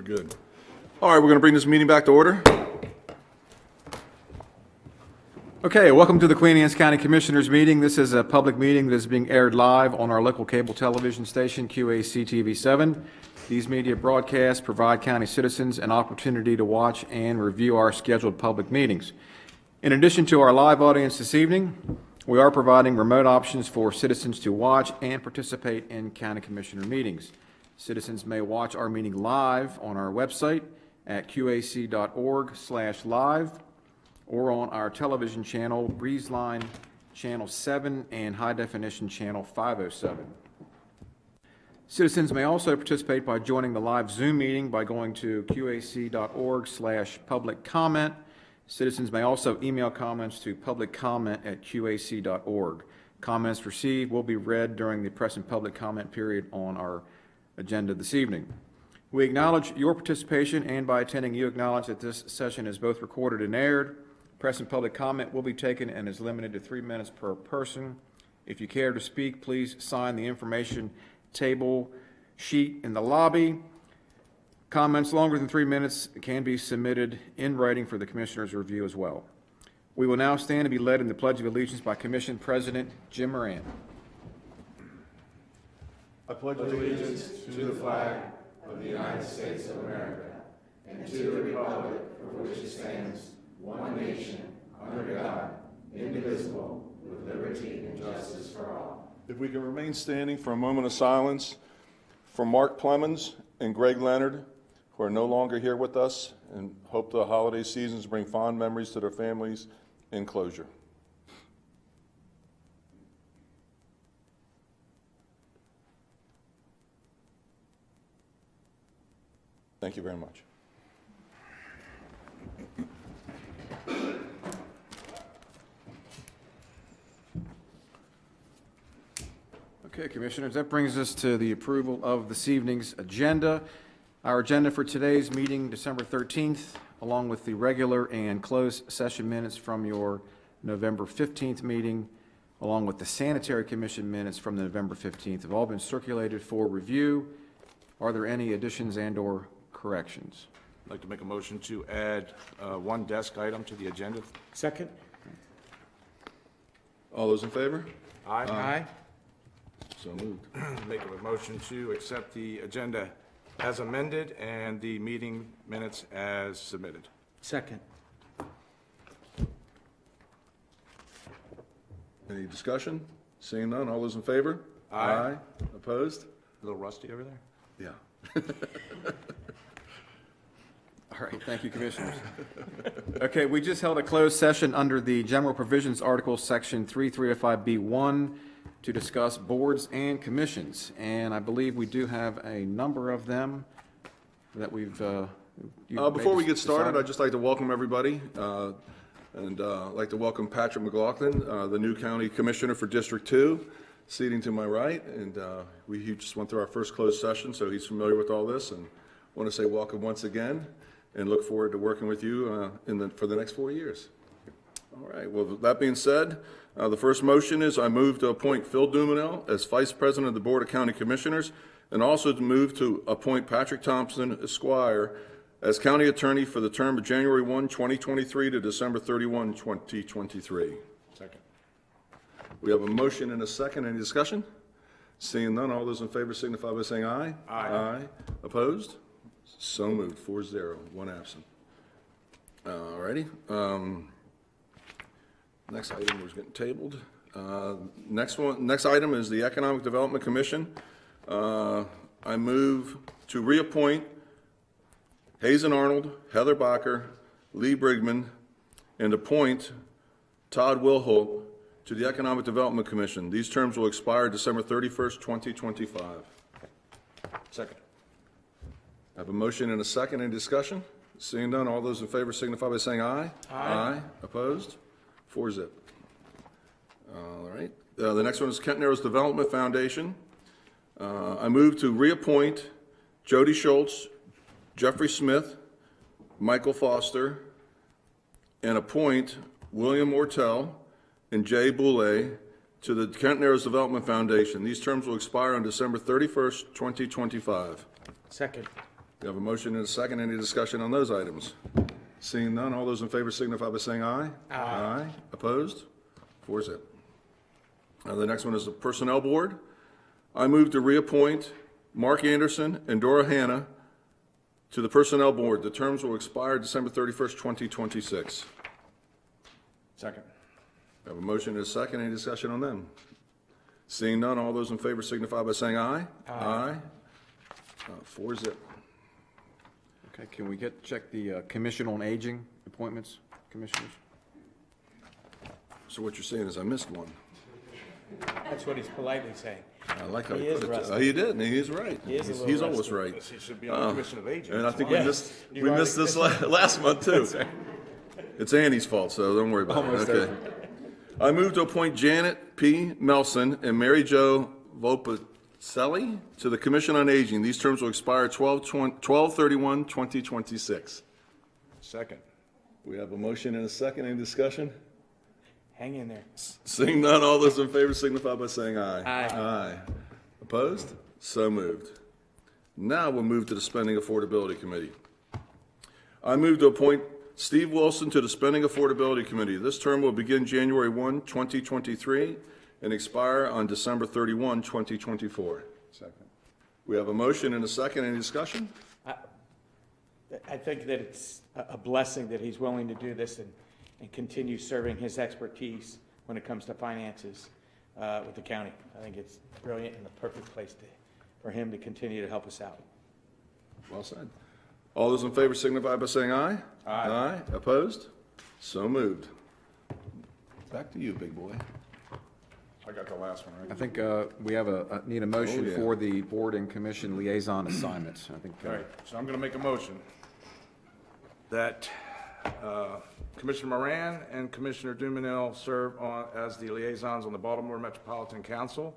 We're good. All right, we're going to bring this meeting back to order. Okay, welcome to the Queen Anne's County Commissioners meeting. This is a public meeting that is being aired live on our local cable television station, QACTV 7. These media broadcasts provide county citizens an opportunity to watch and review our scheduled public meetings. In addition to our live audience this evening, we are providing remote options for citizens to watch and participate in county commissioner meetings. Citizens may watch our meeting live on our website at qac.org/live or on our television channel, Breezeline Channel 7 and High Definition Channel 507. Citizens may also participate by joining the live Zoom meeting by going to qac.org/public comment. Citizens may also email comments to publiccomment@qac.org. Comments received will be read during the press and public comment period on our agenda this evening. We acknowledge your participation, and by attending, you acknowledge that this session is both recorded and aired. Press and public comment will be taken and is limited to 3 minutes per person. If you care to speak, please sign the information table sheet in the lobby. Comments longer than 3 minutes can be submitted in writing for the Commissioner's review as well. We will now stand and be led in the Pledge of Allegiance by Commission President Jim Moran. I pledge allegiance to the flag of the United States of America and to the republic for which it stands, one nation, under God, indivisible, with liberty and justice for all. If we can remain standing for a moment of silence for Mark Plemons and Greg Leonard, who are no longer here with us, and hope the holiday seasons bring fond memories to their families and closure. Thank you very much. Okay, Commissioners, that brings us to the approval of this evening's agenda. Our agenda for today's meeting, December 13th, along with the regular and closed session minutes from your November 15th meeting, along with the Sanitary Commission minutes from the November 15th, have all been circulated for review. Are there any additions and/or corrections? I'd like to make a motion to add one desk item to the agenda. Second. All those in favor? Aye. Aye. So moved. Make a motion to accept the agenda as amended and the meeting minutes as submitted. Second. Any discussion? Seeing none, all those in favor? Aye. Opposed? A little rusty over there? Yeah. All right, thank you, Commissioners. Okay, we just held a closed session under the General Provisions Article, Section 3305B1, to discuss boards and commissions, and I believe we do have a number of them that we've Before we get started, I'd just like to welcome everybody, and I'd like to welcome Patrick McLaughlin, the new County Commissioner for District 2, seating to my right, and he just went through our first closed session, so he's familiar with all this, and want to say welcome once again, and look forward to working with you for the next 4 years. All right, well, with that being said, the first motion is I move to appoint Phil Dumanel as Vice President of the Board of County Commissioners, and also to move to appoint Patrick Thompson, Esquire, as County Attorney for the term of January 1, 2023 to December 31, 2023. Second. We have a motion and a second. Any discussion? Seeing none, all those in favor signify by saying aye. Aye. Aye. Opposed? So moved. 4-0. One absent. All righty. Next item was getting tabled. Next item is the Economic Development Commission. I move to reappoint Hazen Arnold, Heather Bacher, Lee Brigman, and appoint Todd Wilholt to the Economic Development Commission. These terms will expire December 31st, 2025. Second. I have a motion and a second. Any discussion? Seeing none, all those in favor signify by saying aye. Aye. Opposed? 4-0. All right. The next one is Kent Narrows Development Foundation. I move to reappoint Jody Schultz, Jeffrey Smith, Michael Foster, and appoint William Ortell and Jay Boulay to the Kent Narrows Development Foundation. These terms will expire on December 31st, 2025. Second. We have a motion and a second. Any discussion on those items? Seeing none, all those in favor signify by saying aye. Aye. Opposed? 4-0. The next one is the Personnel Board. I move to reappoint Mark Anderson and Dora Hanna to the Personnel Board. The terms will expire December 31st, 2026. Second. We have a motion and a second. Any discussion on them? Seeing none, all those in favor signify by saying aye. Aye. 4-0. Okay, can we check the Commission on Aging appointments, commissioners? So what you're saying is I missed one. That's what he's politely saying. I like how He he is put it. rusty. He did, and he is right. He is a little He's always rusty. right. He should be on the Commission of Aging. And I think Yes. we missed this last month too. It's Annie's fault, so don't worry about Almost it. Okay. I move to appoint Janet P. Melson and Mary Jo Volpicelli to the Commission on Aging. These terms will expire 12/31/2026. Second. We have a motion and a second. Any discussion? Hang in there. Seeing none, all those in favor signify by saying aye. Aye. Aye. Opposed? So moved. Now we'll move to the Spending Affordability Committee. I move to appoint Steve Wilson to the Spending Affordability Committee. This term will begin January 1, 2023, and expire on December 31, 2024. Second. We have a motion and a second. Any discussion? I think that it's a blessing that he's willing to do this and continue serving his expertise when it comes to finances with the county. I think it's brilliant and the perfect place for him to continue to help us out. Well said. All those in favor signify by saying aye. Aye. Opposed? So moved. Back to you, big boy. I got the last one, I right? think we have need a motion yeah. for the Board and Commission liaison assignments. I think, All right, so I'm going to make a motion that Commissioner Moran and Commissioner Dumanel serve as the liaisons on the Baltimore Metropolitan Council,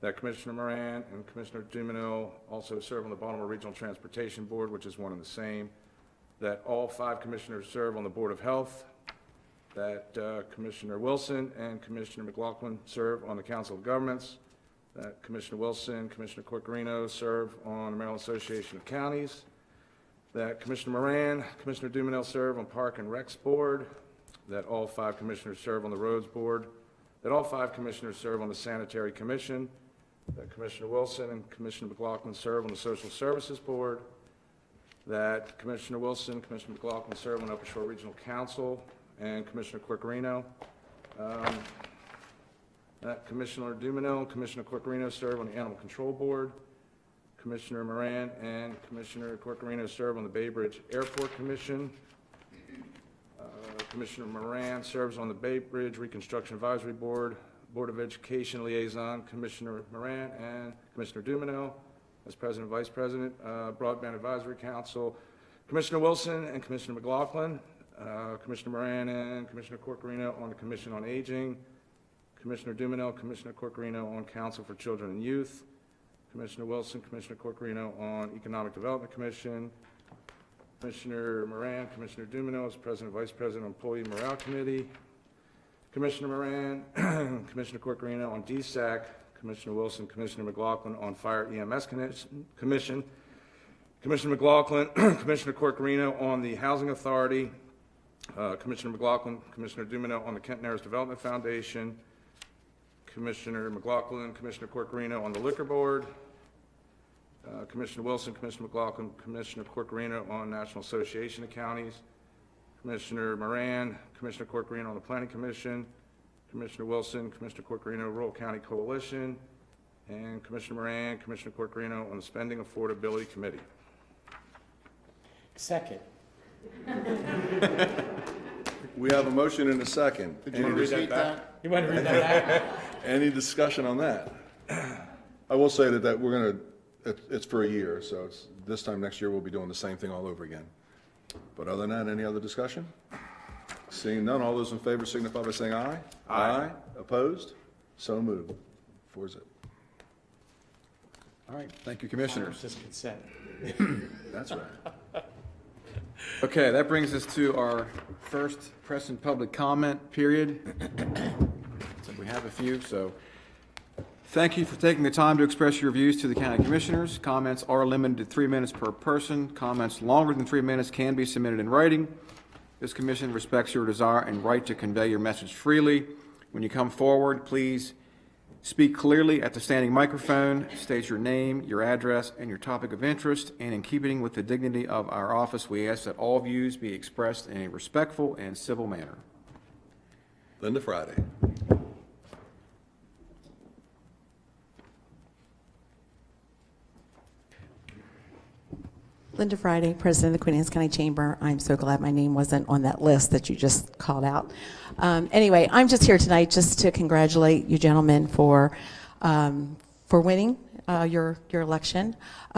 that Commissioner Moran and Commissioner Dumanel also serve on the Baltimore Regional Transportation Board, which is one and the same, that all 5 commissioners serve on the Board of Health, that Commissioner Wilson and Commissioner McLaughlin serve on the Council of Governments, that Commissioner Wilson, Commissioner Corcorino serve on the Maryland Association of Counties, that Commissioner Moran, Commissioner Dumanel serve on Park and Recs Board, that all 5 commissioners serve on the Roads Board, that all 5 commissioners serve on the Sanitary Commission, that Commissioner Wilson and Commissioner McLaughlin serve on the Social Services Board, that Commissioner Wilson, Commissioner McLaughlin serve on Upper Shore Regional Council, and Commissioner Corcorino. That Commissioner Dumanel, Commissioner Corcorino serve on the Animal Control Board, Commissioner Moran and Commissioner Corcorino serve on the Bay Bridge Airport Commission. Commissioner Moran serves on the Bay Bridge Reconstruction Advisory Board, Board of Education Liaison, Commissioner Moran and Commissioner Dumanel as President and Vice President, Broadband Advisory Council, Commissioner Wilson and Commissioner McLaughlin, Commissioner Moran and Commissioner Corcorino on the Commission on Aging, Commissioner Dumanel, Commissioner Corcorino on Council for Children and Youth, Commissioner Wilson, Commissioner Corcorino on Economic Development Commission, Commissioner Moran, Commissioner Dumanel as President and Vice President on Employee Morale Committee, Commissioner Moran, Commissioner Corcorino on DSAC, Commissioner Wilson, Commissioner McLaughlin on Fire EMS Commission, Commissioner McLaughlin, Commissioner Corcorino on the Housing Authority, Commissioner McLaughlin, Commissioner Dumanel on the Kent Narrows Development Foundation, Commissioner McLaughlin, Commissioner Corcorino on the Liquor Board, Commissioner Wilson, Commissioner McLaughlin, Commissioner Corcorino on National Association of Counties, Commissioner Moran, Commissioner Corcorino on the Planning Commission, Commissioner Wilson, Commissioner Corcorino, Rural County Coalition, and Commissioner Moran, Commissioner Corcorino on the Spending Affordability Committee. Second. We have a motion and a second. Did you want to read that back? You want to read that back? Any discussion on that? I will say that we're going to, it's for a year, so it's, this time next year we'll be doing the same thing all over again. But other than that, any other discussion? Seeing none, all those in favor signify by saying aye. Aye. Opposed? So moved. 4-0. all right, thank you, Commissioners. Just consent. That's right. Okay, that brings us to our first press and public comment period. So we have a few, so Thank you for taking the time to express your views to the county commissioners. Comments are limited to 3 minutes per person. Comments longer than 3 minutes can be submitted in writing. This commission respects your desire and right to convey your message freely. When you come forward, please speak clearly at the standing microphone, state your name, your address, and your topic of interest, and in keeping with the dignity of our office, we ask that all views be expressed in a respectful and civil manner. Linda Friday. Linda Friday, President of the Queen Anne's County Chamber. I'm so glad my name wasn't on that list that you just called out. Anyway, I'm just here tonight just to congratulate you gentlemen for winning your election.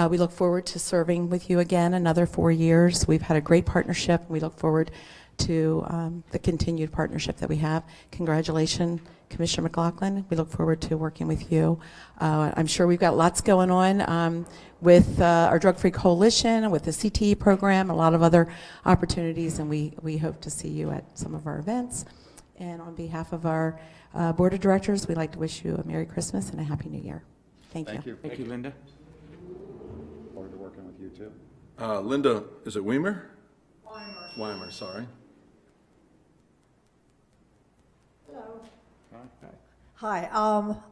We look forward to serving with you again another 4 years. We've had a great partnership. We look forward to the continued partnership that we have. Congratulations, Commissioner McLaughlin. We look forward to working with you. I'm sure we've got lots going on with our Drug-Free Coalition, with the CTE program, a lot of other opportunities, and we hope to see you at some of our events. And on behalf of our Board of Directors, we'd like to wish you a Merry Christmas and a Happy New Year. Thank you. Thank you, Linda. Look forward to working with you, too. Linda, is it Weimer? Weimer, sorry. Hi,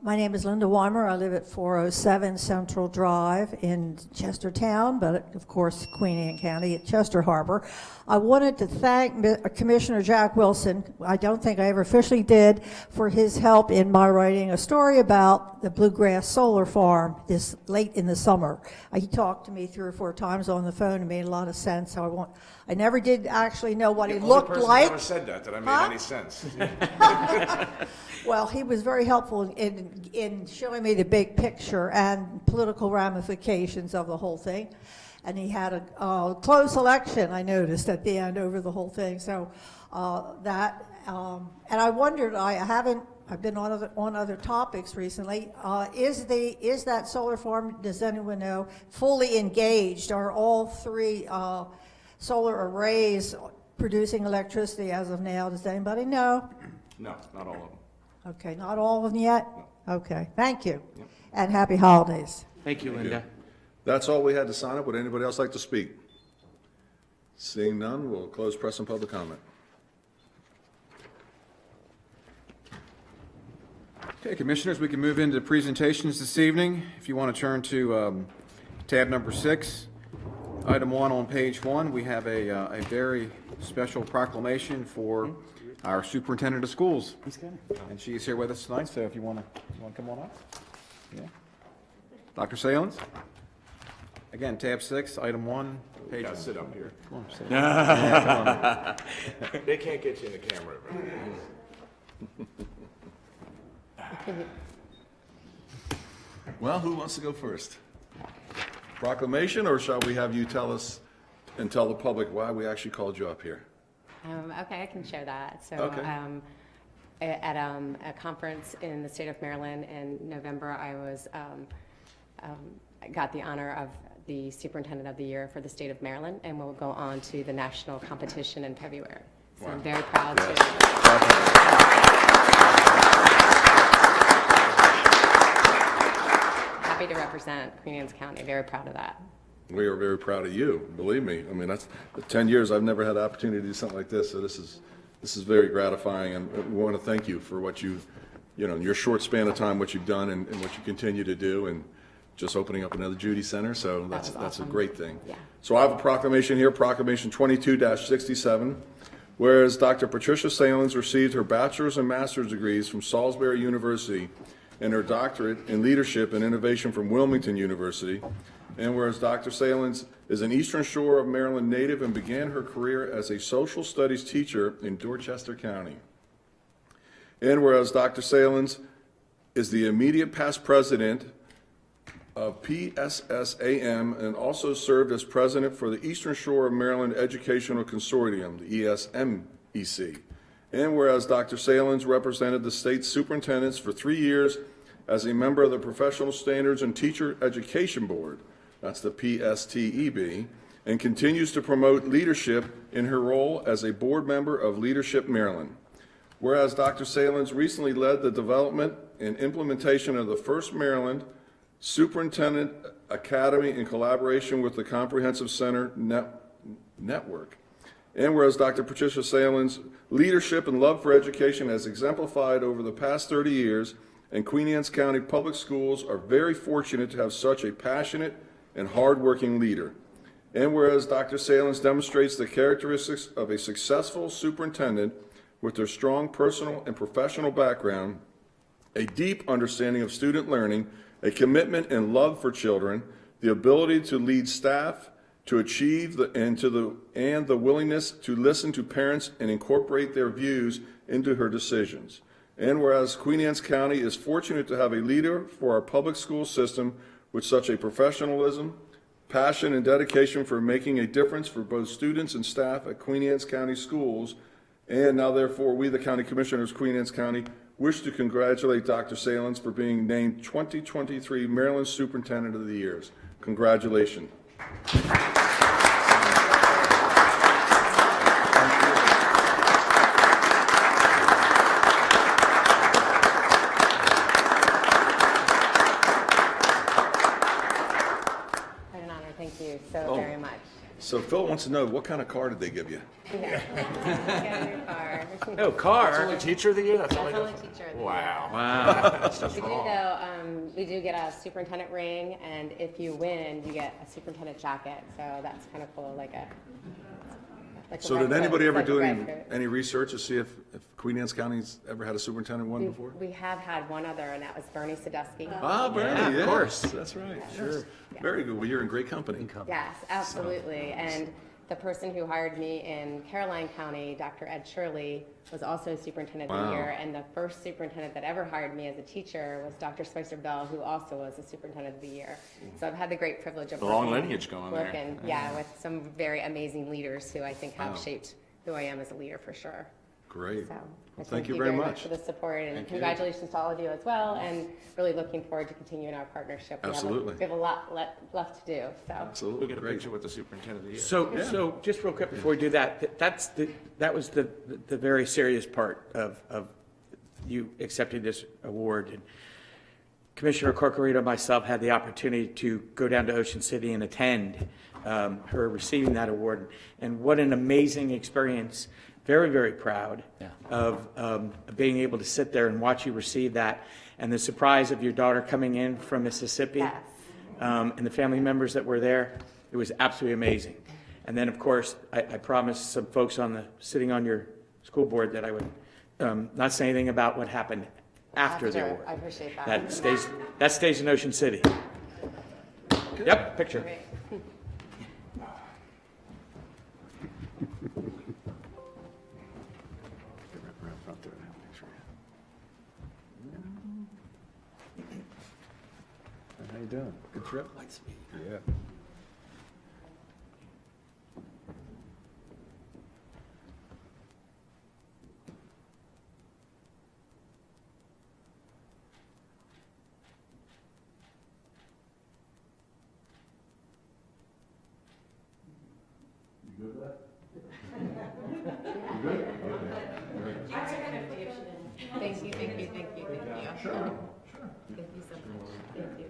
my name is Linda Weimer. I live at 407 Central Drive in Chestertown, but of course, Queen Anne County at Chester Harbor. I wanted to thank Commissioner Jack Wilson. I don't think I ever officially did, for his help in my writing a story about the Bluegrass Solar Farm this late in the summer. He talked to me 3 or 4 times on the phone. It made a lot of sense. I never did actually know what he looked like. Never said that made any sense. Well, he was very helpful in showing me the big picture and political ramifications of the whole thing. And he had a close election, I noticed, at the end over the whole thing. So and I wondered, I've been on other topics recently. Is that solar farm, does anyone know, fully engaged? Are all 3 solar arrays producing electricity as of now? Does anybody know? No, not all of them. Okay, not all of them yet? Okay, thank you. And happy holidays. Thank you, Linda. That's all we had to sign up. Would anybody else like to speak? Seeing none, we'll close press and public comment. Okay, Commissioners, we can move into presentations this evening. If you want to turn to tab number 6, item 1 on page 1, we have a very special proclamation for our superintendent of schools. And she is here with us tonight, so if you want to come on up. Yeah. Dr. Salins. Again, tab 6, item 1, page 1. Sit up here. Come on, sit. Yeah, come on. They can't get you in the camera. Well, who wants to go first? Proclamation, or shall we have you tell us and tell the public why we actually called you up here? Okay, I can share that. So Okay. at a conference in the state of Maryland in November, I was got the honor of the Superintendent of the Year for the state of Maryland, and we'll go on to the national competition in February. So I'm very proud to. Happy to represent Queen Anne's County. Very proud of that. We are very proud of you, believe me. I mean, that's 10 years I've never had the opportunity to do something like this, so this is very gratifying, and we want to thank you for what you know, in your short span of time, what you've done and what you continue to do, and just opening up another Judy Center, so that's a great thing. Yeah. So I have a proclamation here, Proclamation 22-67, whereas Dr. Patricia Salins received her bachelor's and master's degrees from Salisbury University and her doctorate in leadership and innovation from Wilmington University, and whereas Dr. Salins is an Eastern Shore of Maryland native and began her career as a social studies teacher in Dorchester County. And whereas Dr. Salins is the immediate past president of PSSAM and also served as president for the Eastern Shore of Maryland Educational Consortium, the ESMEC. And whereas Dr. Salins represented the state superintendents for 3 years as a member of the Professional Standards and Teacher Education Board, that's the PSTEB, and continues to promote leadership in her role as a board member of Leadership Maryland. Whereas Dr. Salins recently led the development and implementation of the First Maryland Superintendent Academy in collaboration with the Comprehensive Center Network. And whereas Dr. Patricia Salen's leadership and love for education has exemplified over the past 30 years, and Queen Anne's County Public Schools are very fortunate to have such a passionate and hardworking leader. And whereas Dr. Salins demonstrates the characteristics of a successful superintendent with their strong personal and professional background, a deep understanding of student learning, a commitment and love for children, the ability to lead staff, to achieve and the willingness to listen to parents and incorporate their views into her decisions. And whereas Queen Anne's County is fortunate to have a leader for our public school system with such a professionalism, passion, and dedication for making a difference for both students and staff at Queen Anne's County Schools, and now therefore we, the County Commissioners of Queen Anne's County, wish to congratulate Dr. Salins for being named 2023 Maryland Superintendent of the Year. Congratulations. Quite an honor, thank you so very much. So Phil wants to know, what kind of car did they give you? Get a new car. Oh, car. Only teacher of the year? That's all I That's got. only teacher. of the Wow. Wow. We do though, we do get a superintendent ring, and if you win, you get a superintendent jacket, so that's kind of cool, like a So red did anybody coat, ever like a do red coat. any research to see if Queen Anne's County's ever had a superintendent one before? We have had one other, and that was Bernie Sadusky. Ah, Bernie, of course. That's right. Sure. Very good. Well, you're in great company. Yes, absolutely. And the person who hired me in Caroline County, Dr. Ed Shirley, was also superintendent of the Wow. year. And the first superintendent that ever hired me as a teacher was Dr. Spicer Bell, who also was a superintendent of the year. So I've had the great privilege of A long working- lineage going there. working, yeah, with some very amazing leaders who I think have shaped who I am as a leader for sure. Great. So I Well, thank you very much. for the support, and congratulations to all of you as well, and really looking forward to continuing our partnership. Absolutely. We have a lot left to do, so. We'll Absolutely. get a Great. picture with the superintendent of the year. So just real quick before we do that, that was the very serious part of you accepting this award. And Commissioner Corcorito and myself had the opportunity to go down to Ocean City and attend her receiving that award. And what an amazing experience. Very, very proud of being able to sit there and watch you receive that. And the surprise of your daughter coming in from Mississippi. Yes. And the family members that were there. It was absolutely amazing. And then, of course, I promised some folks sitting on your school board that I would not say anything about what happened after the award. I appreciate that. That stays in Ocean City. Yep, picture. Great. How you doing? Good trip? Yeah. Thank you. Sure. Thank you so much. Thank you.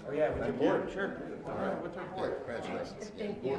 Oh, yeah, with your board, sure. Thank you.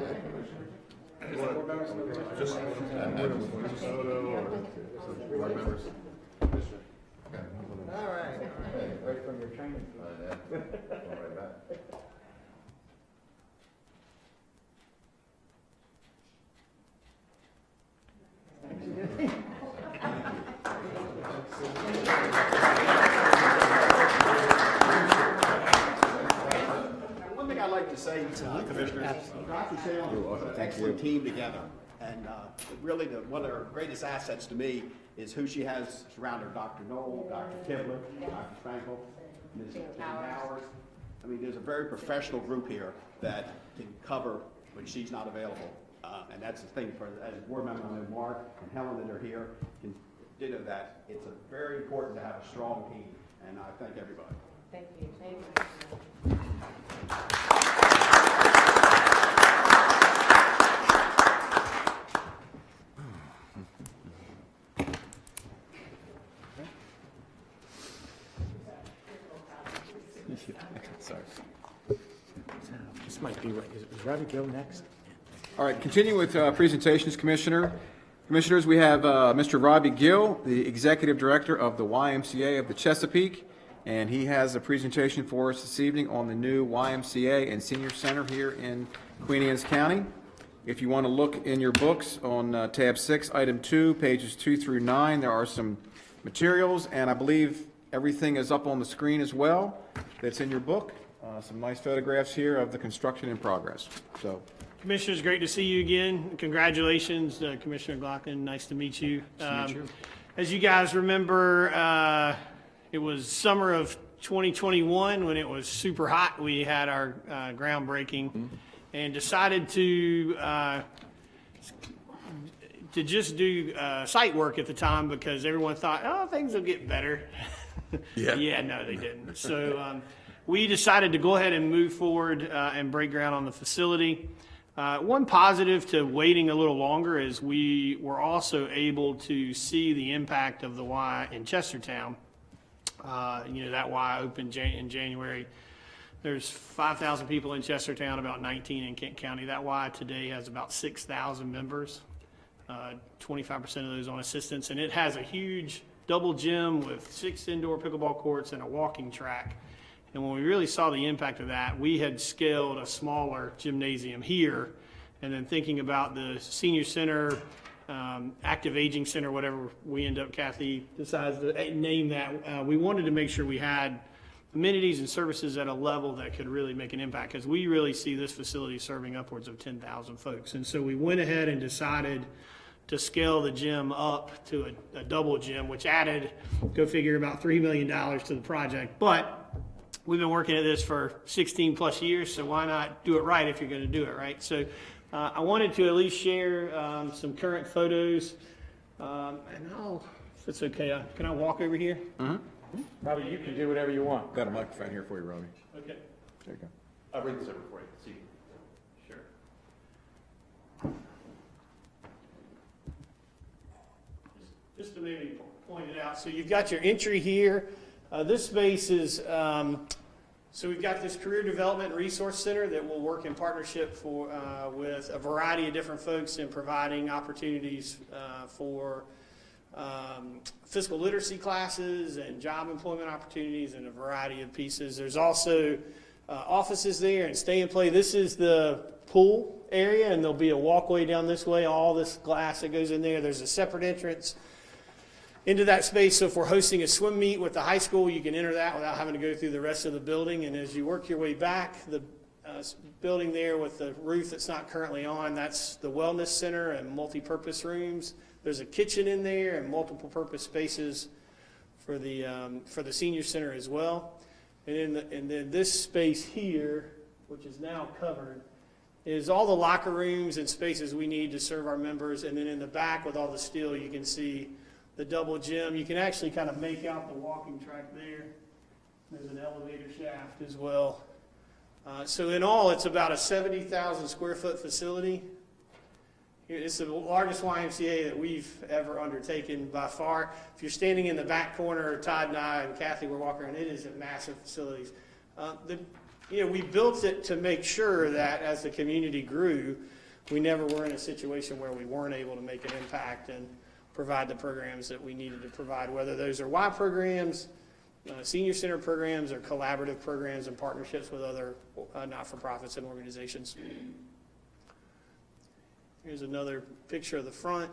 One thing I'd like to say, Commissioners, Dr. Salem is an excellent team together. And really, one of her greatest assets to me is who she has surrounded her, Dr. Knoll, Dr. Kibler, Dr. Spankel, Ms. Powers. I mean, there's a very professional group here that can cover when she's not available. And that's the thing, as a board member, I know Mark and Helen that are here can ditto that. It's very important to have a strong team, and I thank everybody. Thank you. Thank you. This might be, is Robbie Gill next? All right, continue with presentations, Commissioner. Commissioners, we have Mr. Robbie Gill, the Executive Director of the YMCA of the Chesapeake, and he has a presentation for us this evening on the new YMCA and Senior Center here in Queen Anne's County. If you want to look in your books on tab 6, item 2, pages 2 through 9, there are some materials, and I believe everything is up on the screen as well that's in your book. Some nice photographs here of the construction in progress. So, Commissioners, great to see you again. Congratulations, Commissioner McLaughlin. Nice to meet you. As you guys remember, it was summer of 2021 when it was super hot. We had our groundbreaking and decided to just do site work at the time because everyone thought, oh, things will get better. Yeah, no, they didn't. So we decided to go ahead and move forward and break ground on the facility. One positive to waiting a little longer is we were also able to see the impact of the Y in Chestertown. That Y opened in January. There's 5,000 people in Chestertown, about 19 in Kent County. That Y today has about 6,000 members, 25% of those on assistance, and it has a huge double gym with 6 indoor pickleball courts and a walking track. And when we really saw the impact of that, we had scaled a smaller gymnasium here, and then thinking about the senior center, active aging center, whatever we end up, Kathy decides to name that, we wanted to make sure we had amenities and services at a level that could really make an impact, because we really see this facility serving upwards of 10,000 folks. And so we went ahead and decided to scale the gym up to a double gym, which added, go figure, about $3 million to the project. But we've been working at this for 16 plus years, so why not do it right if you're going to do it right? So I wanted to at least share some current photos. And if it's okay, can I walk over here? Robbie, you can do whatever you want. got a microphone here for you, Robbie. Okay. There you go. I'll bring this over for you. See. Sure. Just to maybe point it out. So you've got your entry here. This space is, so we've got this Career Development Resource Center that will work in partnership with a variety of different folks in providing opportunities for fiscal literacy classes and job employment opportunities and a variety of pieces. There's also offices there and stay and play. This is the pool area, and there'll be a walkway down this way, all this glass that goes in there. There's a separate entrance into that space. So if we're hosting a swim meet with the high school, you can enter that without having to go through the rest of the building. And as you work your way back, the building there with the roof that's not currently on, that's the wellness center and multi-purpose rooms. There's a kitchen in there and multiple purpose spaces for the senior center as well. And then this space here, which is now covered, is all the locker rooms and spaces we need to serve our members. And then in the back with all the steel, you can see the double gym. You can actually kind of make out the walking track there. There's an elevator shaft as well. So in all, it's about a 70,000 square foot facility. It's the largest YMCA that we've ever undertaken by far. If you're standing in the back corner, Todd and I and Kathy were walking around, it is a massive facility. We built it to make sure that as the community grew, we never were in a situation where we weren't able to make an impact and provide the programs that we needed to provide, whether those are Y programs, senior center programs, or collaborative programs and partnerships with other not-for-profits and organizations. Here's another picture of the front.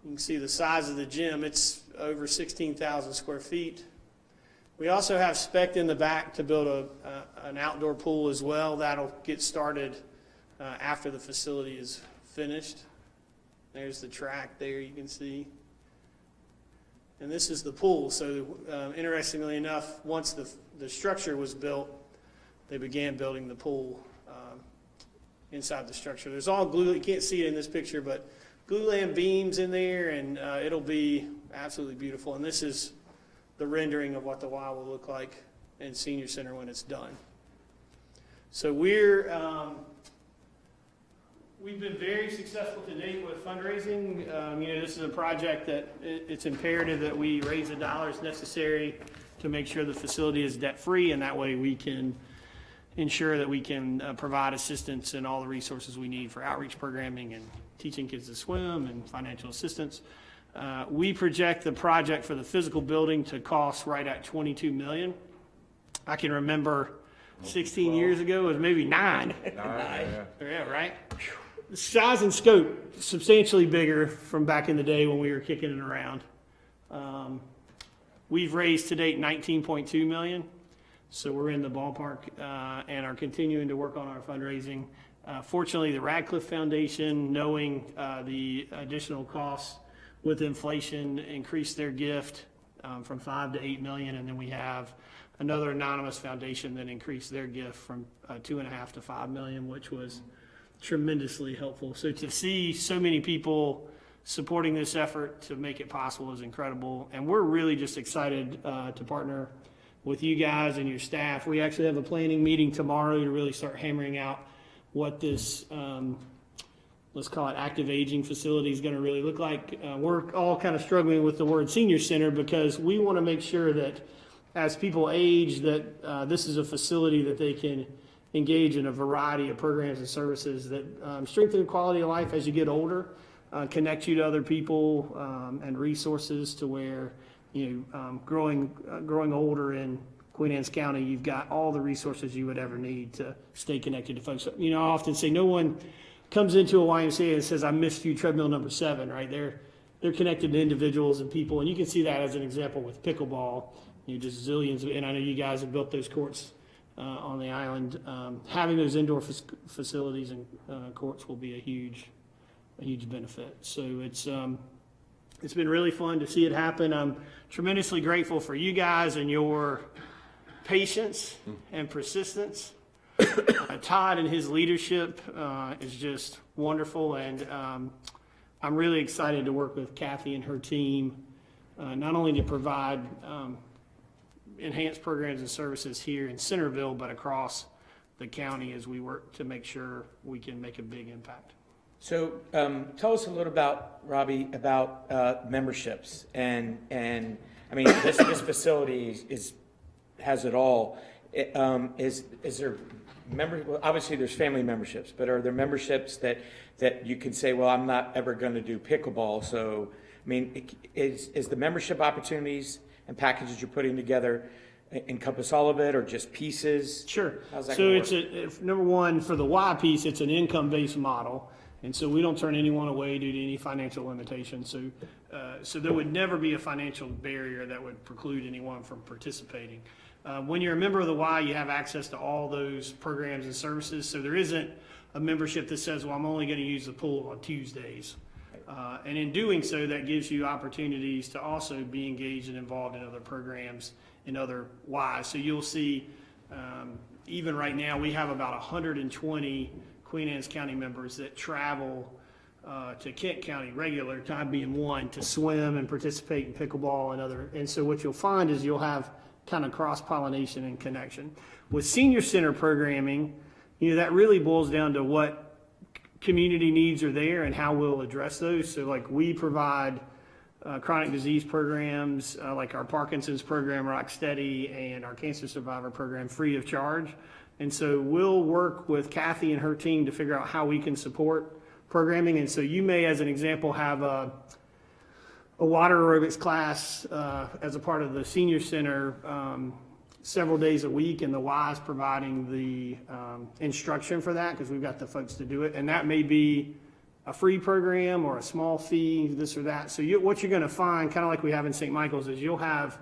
You can see the size of the gym. It's over 16,000 square feet. We also have spec'd in the back to build an outdoor pool as well. That'll get started after the facility is finished. There's the track there you can see. And this is the pool. So interestingly enough, once the structure was built, they began building the pool inside the structure. There's all glue, you can't see it in this picture, but glulam beams in there, and it'll be absolutely beautiful. And this is the rendering of what the Y will look like in Senior Center when it's done. So we've been very successful to date with fundraising. This is a project that it's imperative that we raise the dollars necessary to to make sure the facility is debt-free, and that way we can ensure that we can provide assistance and all the resources we need for outreach programming and teaching kids to swim and financial assistance. We project the project for the physical building to cost right at $22 million. I can remember 16 years ago, it was maybe 9. Yeah, right? The size and scope, substantially bigger from back in the day when we were kicking it around. We've raised to date $19.2 million, so we're in the ballpark and are continuing to work on our fundraising. Fortunately, the Radcliffe Foundation, knowing the additional costs with inflation, increased their gift from $5 to $8 million, and then we have another anonymous foundation that increased their gift from $2.5 to $5 million, which was tremendously helpful. So to see so many people supporting this effort to make it possible is incredible, and we're really just excited to partner with you guys and your staff. We actually have a planning meeting tomorrow to really start hammering out what this let's call it active aging facility is going to really look like. We're all kind of struggling with the word senior center because we want to make sure that as people age that this is a facility that they can engage in a variety of programs and services that strengthen the quality of life as you get older, connect you to other people and resources to where, growing older in Queen Anne's County, you've got all the resources you would ever need to stay connected to folks. I often say no one comes into a YMCA and says, I missed you treadmill number 7, right? They're connected to individuals and people, and you can see that as an example with pickleball. Just zillions, and I know you guys have built those courts on the island. Having those indoor facilities and courts will be a huge benefit. So it's been really fun to see it happen. I'm tremendously grateful for you guys and your patience and persistence. Todd and his leadership is just wonderful, and I'm really excited to work with Kathy and her team, not only to provide enhanced programs and services here in Centerville, but across the county as we work to make sure we can make a big impact. So tell us a little about, Robbie, about memberships. And I mean, this facility has it all. Is there well, obviously there's family memberships, but are there memberships that you can say, well, I'm not ever going to do pickleball? So, I mean, is the membership opportunities and packages you're putting together encompass all of it or just pieces? Sure. How's that so gonna it's number one, for the Y piece, it's an income-based model. And so we don't turn anyone away due to any financial limitations. So there would never be a financial barrier that would preclude anyone from participating. When you're a member of the Y, you have access to all those programs and services. So there isn't a membership that says, well, I'm only going to use the pool on Tuesdays. And in doing so, that gives you opportunities to also be engaged and involved in other programs in other Ys. So you'll see, even right now, we have about 120 Queen Anne's County members that travel to Kent County regular, Todd being one, to swim and participate in pickleball and other. And so what you'll find is you'll have kind of cross-pollination and connection. With senior center programming, that really boils down to what community needs are there and how we'll address those. So like we provide chronic disease programs like our Parkinson's program, Rocksteady, and our cancer survivor program free of charge. And so we'll work with Kathy and her team to figure out how we can support programming. And so you may, as an example, have a water aerobics class as a part of the senior center several days a week, and the Y is providing the instruction for that because we've got the folks to do it. And that may be a free program or a small fee, this or that. So what you're going to find, kind of like we have in St. Michael's, is you'll have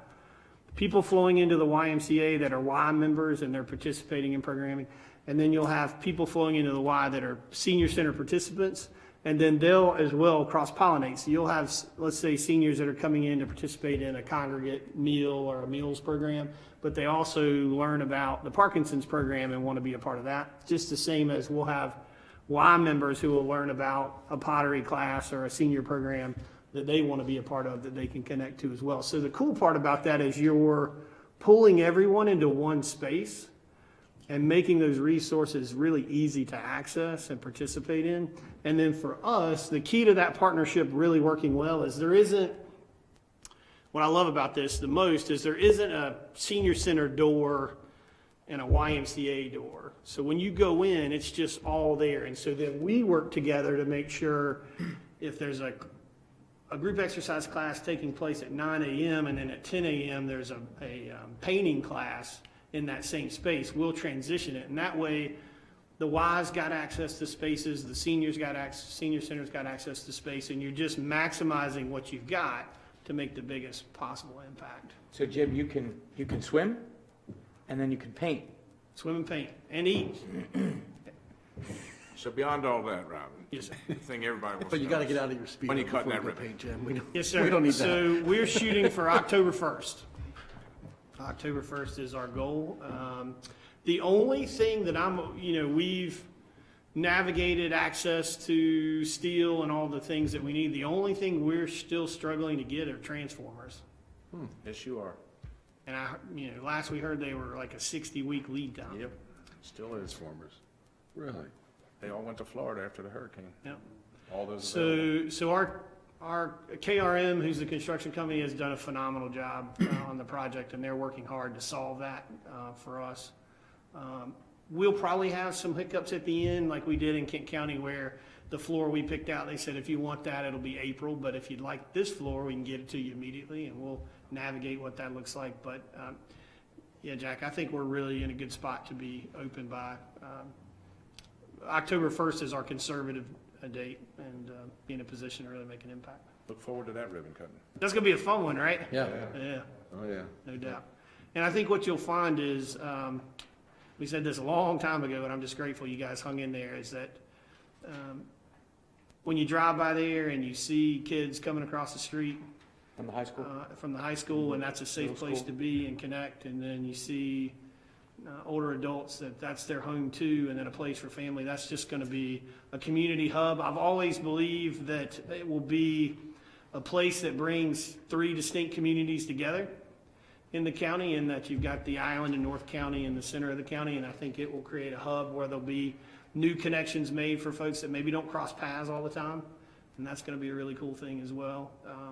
people flowing into the YMCA that are Y members and they're participating in programming. And then you'll have people flowing into the Y that are senior center participants. And then they'll as well cross-pollinate. So you'll have, let's say, seniors that are coming in to participate in a congregate meal or a meals program, but they also learn about the Parkinson's program and want to be a part of that. Just the same as we'll have Y members who will learn about a pottery class or a senior program that they want to be a part of that they can connect to as well. So the cool part about that is you're pulling everyone into one space and making those resources really easy to access and participate in. And then for us, the key to that partnership really working well is what I love about this the most is there isn't a senior center door and a YMCA door. So when you go in, it's just all there. And so then we work together to make sure if there's a group exercise class taking place at 9 a.m. and then at 10 a.m. there's a painting class in that same space, we'll transition it. And that way, the Y's got access to spaces, the senior center's got access to space, and you're just maximizing what you've got to make the biggest possible impact. So Jim, you can swim, and then you can paint. Swim and paint and eat. So beyond all that, Robin, Yes, sir. the thing everybody wants to But you know got to is get out of your speed. when you cutting before that you go ribbon. paint, Jim. We don't, Yes, sir. We don't need that. So we're shooting for October 1st. October 1st is our goal. The only thing that we've navigated access to steel and all the things that we need. The only thing we're still struggling to get are transformers. Yes, you are. And last we heard they were like a 60-week lead time. Yep, still is. Transformers. Really? They all went to Florida after the hurricane. Yep. All those available. So our KRM, who's the construction company, has done a phenomenal job on the project, and they're working hard to solve that for us. We'll probably have some hiccups at the end, like we did in Kent County, where the floor we picked out, they said, if you want that, it'll be April, but if you'd like this floor, we can get it to you immediately, and we'll navigate what that looks like. But yeah, Jack, I think we're really in a good spot to be open by October 1st is our conservative date, and be in a position to really make an impact. Look forward to that ribbon cutting. That's gonna be a fun one, right? Yeah. Yeah, Oh, yeah. no doubt. And I think what you'll find is, we said this a long time ago, and I'm just grateful you guys hung in there, is that when you drive by there and you see kids coming across the street From the high school? from the high school, and that's a safe place to be and connect, and then you see older adults that's their home too, and then a place for family, that's just gonna be a community hub. I've always believed that it will be a place that brings three distinct communities together in the county, and that you've got the island in North County in the center of the county, and I think it will create a hub where there'll be new connections made for folks that maybe don't cross paths all the time, and that's gonna be a really cool thing as well.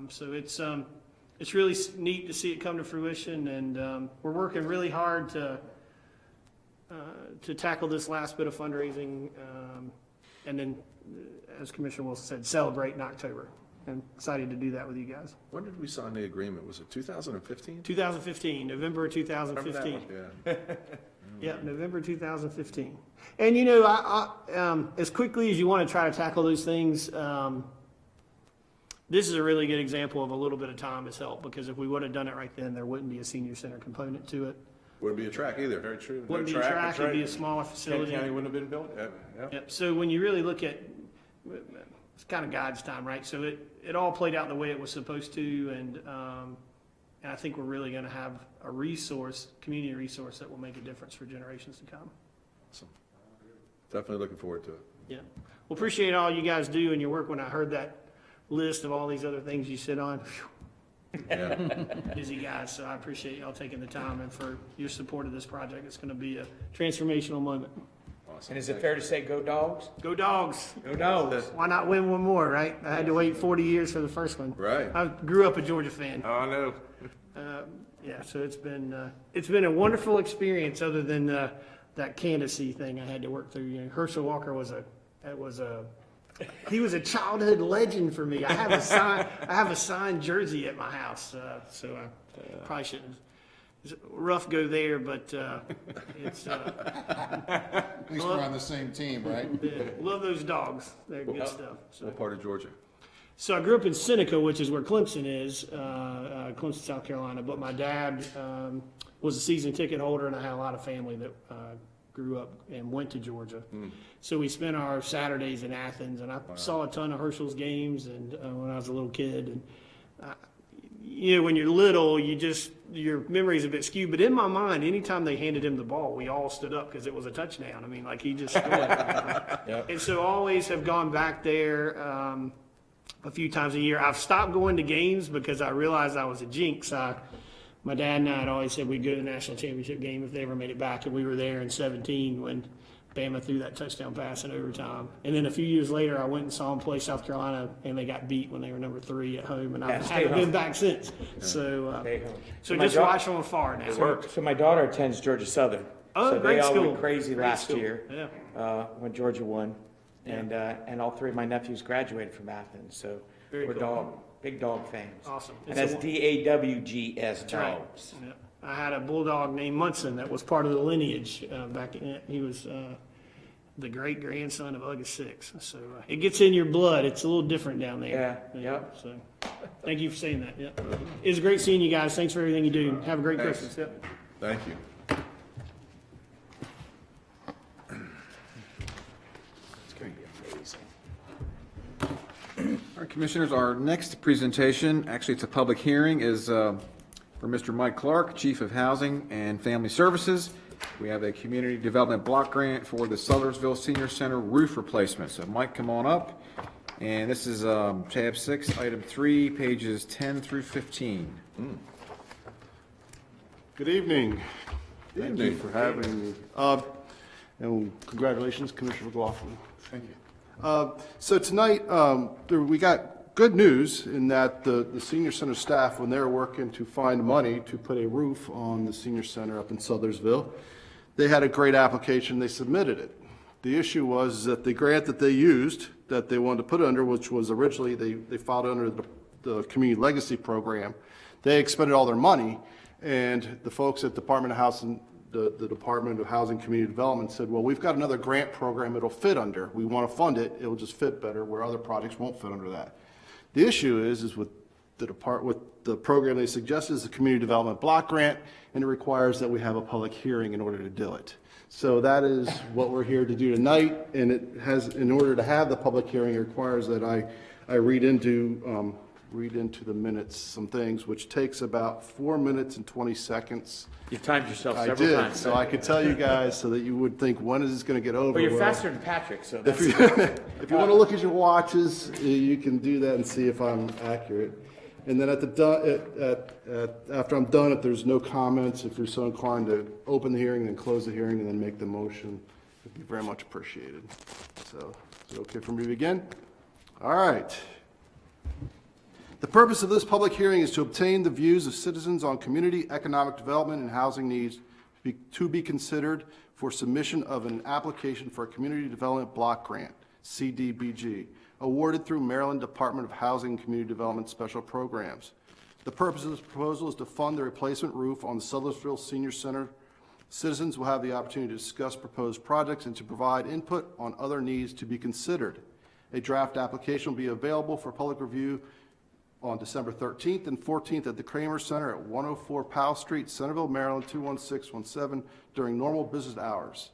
So it's really neat to see it come to fruition, and we're working really hard to tackle this last bit of fundraising, and then, as Commissioner Wilson said, celebrate in October. I'm excited to do that with you guys. When did we sign the agreement? Was it 2015? 2015, November 2015. Yeah. Yeah, November 2015. And I as quickly as you want to try to tackle those things, this is a really good example of a little bit of time has helped, because if we would have done it right then, there wouldn't be a senior center component to it. Wouldn't be a track either. Very true. Wouldn't be a track, it'd be a smaller Kent facility. County wouldn't have been built. Yep. Yep. So when you really look at, it's kind of God's time, right? So it all played out the way it was supposed to, and I think we're really going to have a resource, community resource, that will make a difference for generations to come. Definitely looking forward to it. Yeah. Well, appreciate all you guys do and your work. When I heard that list of all these other things you sit on, Yeah. busy guys, so I appreciate y'all taking the time and for your support of this project. It's going to be a transformational moment. Awesome. And is it fair to say go Dogs? Go Dogs! Go Dogs. Why not win one more, right? I had to wait 40 years for the first one. Right. I grew up a Georgia fan. Oh, I know. Yeah, so it's been a wonderful experience, other than that candidacy thing I had to work through. Herschel Walker he was a childhood legend for me. I have a signed jersey at my house, so I probably shouldn't. It's rough go there, but it's. At least we're on the same team, right? Love those Dogs. They're good stuff. So. What part of Georgia? So I grew up in Seneca, which is where Clemson is, Clemson, South Carolina. But my dad was a season ticket holder, and I had a lot of family that grew up and went to Georgia. So we spent our Saturdays in Athens, and I saw a ton of Herschel's games, and when I was a little kid. And when you're little, your memory's a bit skewed. But in my mind, anytime they handed him the ball, we all stood up because it was a touchdown. I mean, like he just scored. And so always have gone back there a few times a year. I've stopped going to games because I realized I was a jinx. My dad and I had always said we'd go to the national championship game if they ever made it back, and we were there in 2017 when Bama threw that touchdown pass in overtime. And then a few years later, I went and saw them play South Carolina, and they got beat when they were number 3 at home, and I Yeah, stay haven't been home. back since. So, Stay home. so My just da- watch from afar now. So my daughter attends Georgia Southern. Oh, So great they all school. went crazy Great last school. year Yeah. when Georgia won. And all 3 of my nephews graduated from Athens, so Very we're cool. big dog fans. Awesome. And It's that's a- DAWGS That's right. dogs. Yeah. I had a bulldog named Munson that was part of the lineage back in, he was the great grandson of August 6. So it gets in your blood. It's a little different down there. Yeah, yep. So thank you for saying that. Yeah. It was great seeing you guys. Thanks for everything you do. Have a great Thanks. Christmas. Yep. Thank you. All right, Commissioners, our next presentation, actually it's a public hearing, is for Mr. Mike Clark, Chief of Housing and Family Services. We have a community development block grant for the Sudlersville Senior Center roof replacement. So Mike, come on up. And this is tab 6, item 3, pages 10 through 15. Good evening. Thank you for having me. And congratulations, Commissioner McLaughlin. Thank you. So tonight, we got good news in that the senior center staff, when they were working to find money to put a roof on the senior center up in Sudlersville, they had a great application, they submitted it. The issue was that the grant that they used, that they wanted to put under, which was originally, they filed under the Community Legacy Program, they expended all their money, and the folks at Department of Housing, the Department of Housing Community Development said, well, we've got another grant program it'll fit under. We want to fund it, it'll just fit better, where other projects won't fit under that. The issue is with the program they suggested is the Community Development Block Grant, and it requires that we have a public hearing in order to do it. So that is what we're here to do tonight, and it has, in order to have the public hearing, it requires that I read into the minutes some things, which takes about 4 minutes and 20 seconds. You've timed yourself I several did, times. so I could tell you guys so that you would think, when is this going to get over? But you're Well, faster than Patrick, so that's. if you want to look at your watches, you can do that and see if I'm accurate. And then after I'm done, if there's no comments, if you're so inclined to open the hearing, then close the hearing, and then make the motion, it'd be very much appreciated. So, is it okay for me to begin? All right. The purpose of this public hearing is to obtain the views of citizens on community, economic development, and housing needs to be considered for submission of an application for a Community Development Block Grant, CDBG, awarded through Maryland Department of Housing and Community Development Special Programs. The purpose of this proposal is to fund the replacement roof on the Sudlersville Senior Center. Citizens will have the opportunity to discuss proposed projects and to provide input on other needs to be considered. A draft application will be available for public review on December 13th and 14th at the Kramer Center at 104 Powell Street, Centerville, Maryland, 21617, during normal business hours.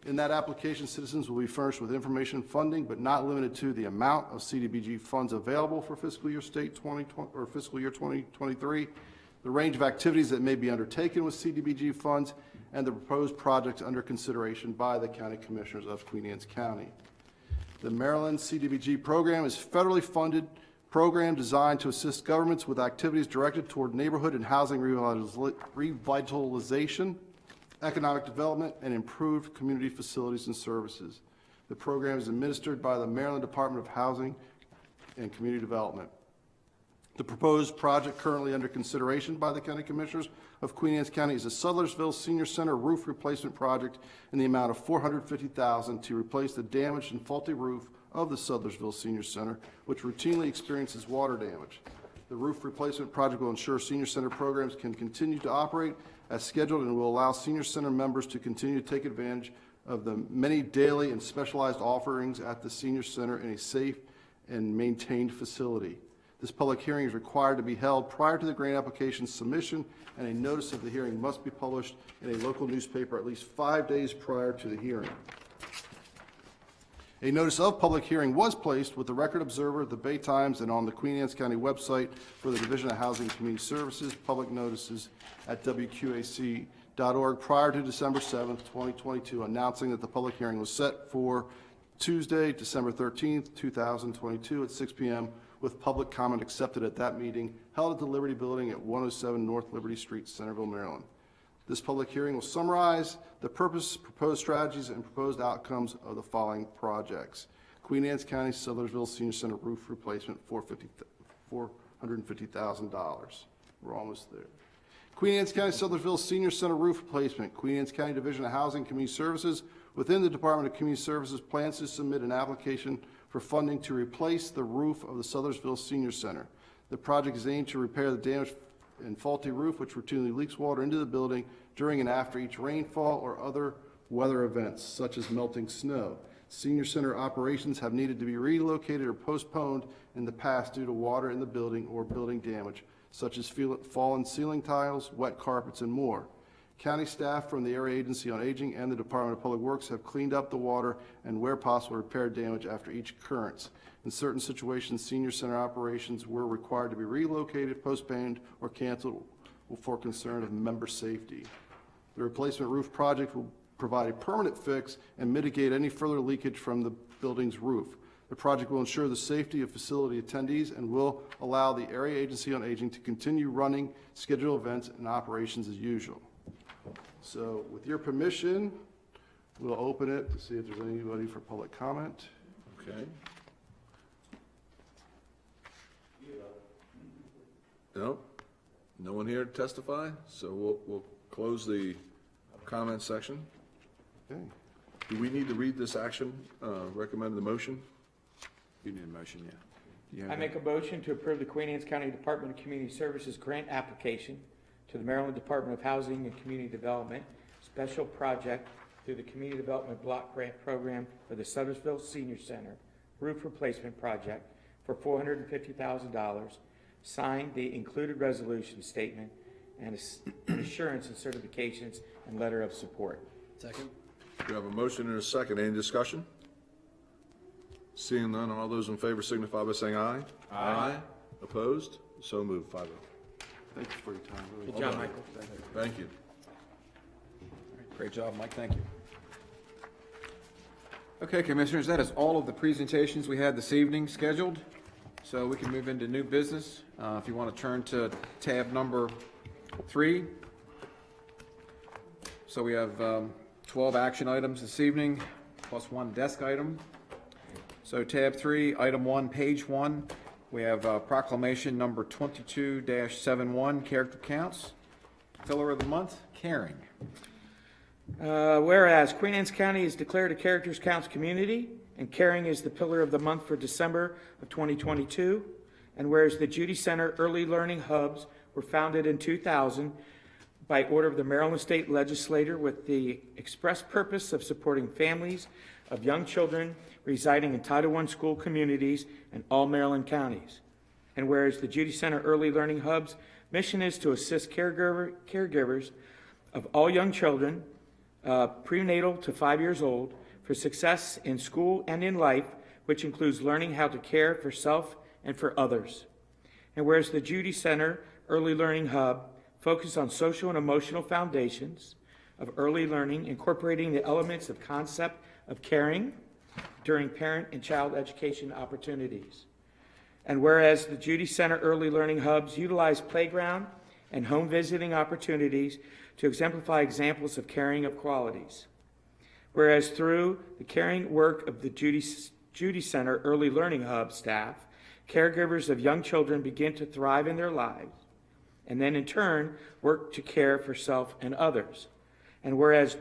In that application, citizens will be furnished with information, funding, but not limited to the amount of CDBG funds available for fiscal year 2023, the range of activities that may be undertaken with CDBG funds, and the proposed projects under consideration by the County Commissioners of Queen Anne's County. The Maryland CDBG program is federally funded program designed to assist governments with activities directed toward neighborhood and housing revitalization, economic development, and improved community facilities and services. The program is administered by the Maryland Department of Housing and Community Development. The proposed project currently under consideration by the County Commissioners of Queen Anne's County is a Sudlersville Senior Center roof replacement project in the amount of $450,000 to replace the damaged and faulty roof of the Sudlersville Senior Center, which routinely experiences water damage. The roof replacement project will ensure senior center programs can continue to operate as scheduled and will allow senior center members to continue to take advantage of the many daily and specialized offerings at the senior center in a safe and maintained facility. This public hearing is required to be held prior to the grant application submission, and a notice of the hearing must be published in a local newspaper at least 5 days prior to the hearing. A notice of public hearing was placed with the Record Observer, the Bay Times, and on the Queen Anne's County website for the Division of Housing and Community Services, public notices at WQAC.org prior to December 7th, 2022, announcing that the public hearing was set for Tuesday, December 13th, 2022 at 6 p.m., with public comment accepted at that meeting held at the Liberty Building at 107 North Liberty Street, Centerville, Maryland. This public hearing will summarize the purpose, proposed strategies, and proposed outcomes of the following projects. Queen Anne's County Sudlersville Senior Center roof replacement, $450,000. We're almost there. Queen Anne's County Sudlersville Senior Center roof replacement. Queen Anne's County Division of Housing and Community Services within the Department of Community Services plans to submit an application for funding to replace the roof of the Sudlersville Senior Center. The project is aimed to repair the damaged and faulty roof which routinely leaks water into the building during and after each rainfall or other weather events such as melting snow. Senior Center operations have needed to be relocated or postponed in the past due to water in the building or building damage, such as fallen ceiling tiles, wet carpets, and more. County staff from the Area Agency on Aging and the Department of Public Works have cleaned up the water and, where possible, repaired damage after each occurrence. In certain situations, Senior Center operations were required to be relocated, postponed, or canceled for concern of member safety. The replacement roof project will provide a permanent fix and mitigate any further leakage from the building's roof. The project will ensure the safety of facility attendees and will allow the Area Agency on Aging to continue running scheduled events and operations as usual. So with your permission, we'll open it to see if there's anybody for public comment. Okay. No? No one here to testify? So we'll close the comment section. Okay. Do we need to read this action, recommend the motion? You need a motion, yeah. Do you have I that? make a motion to approve the Queen Anne's County Department of Community Services grant application to the Maryland Department of Housing and Community Development special project through the Community Development Block Grant Program for the Sudlersville Senior Center roof replacement project for $450,000. Signed the included resolution statement and assurance and certifications and letter of support. Second? We have a motion and a second. Any discussion? Seeing none, all those in favor signify by saying aye. Aye. Opposed? So moved, 5-0. Thank you for your time. Really. Good job, Michael. Thank you. Great job, Mike, thank you. Okay, Commissioners, that is all of the presentations we had this evening scheduled, so we can move into new business. If you want to turn to tab number 3. So we have 12 action items this evening, plus 1 desk item. So tab 3, item 1, page 1, we have proclamation number 22-71, character counts. Filler of the month, caring. Whereas Queen Anne's County is declared a Characters Counts community, and caring is the pillar of the month for December of 2022, and whereas the Judy Center Early Learning Hubs were founded in 2000 by order of the Maryland State Legislature with the express purpose of supporting families of young children residing in Title I school communities in all Maryland counties. And whereas the Judy Center Early Learning Hubs mission is to assist caregivers of all young children, prenatal to 5 years old, for success in school and in life, which includes learning how to care for self and for others. And whereas the Judy Center Early Learning Hub focuses on social and emotional foundations of early learning, incorporating the elements of concept of caring during parent and child education opportunities. And whereas the Judy Center Early Learning Hubs utilize playground and home visiting opportunities to exemplify examples of caring of qualities. Whereas through the caring work of the Judy Center Early Learning Hub staff, caregivers of young children begin to thrive in their lives, and then in turn work to care for self and others. And whereas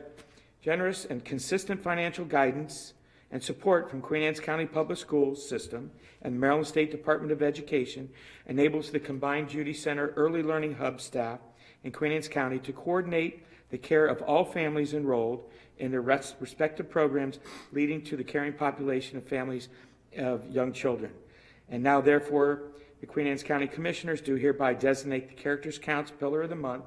generous and consistent financial guidance and support from Queen Anne's County Public Schools System and the Maryland State Department of Education enables the combined Judy Center Early Learning Hub staff in Queen Anne's County to coordinate the care of all families enrolled in their respective programs, leading to the caring population of families of young children. And now, therefore, the Queen Anne's County Commissioners do hereby designate the Characters Counts Pillar of the Month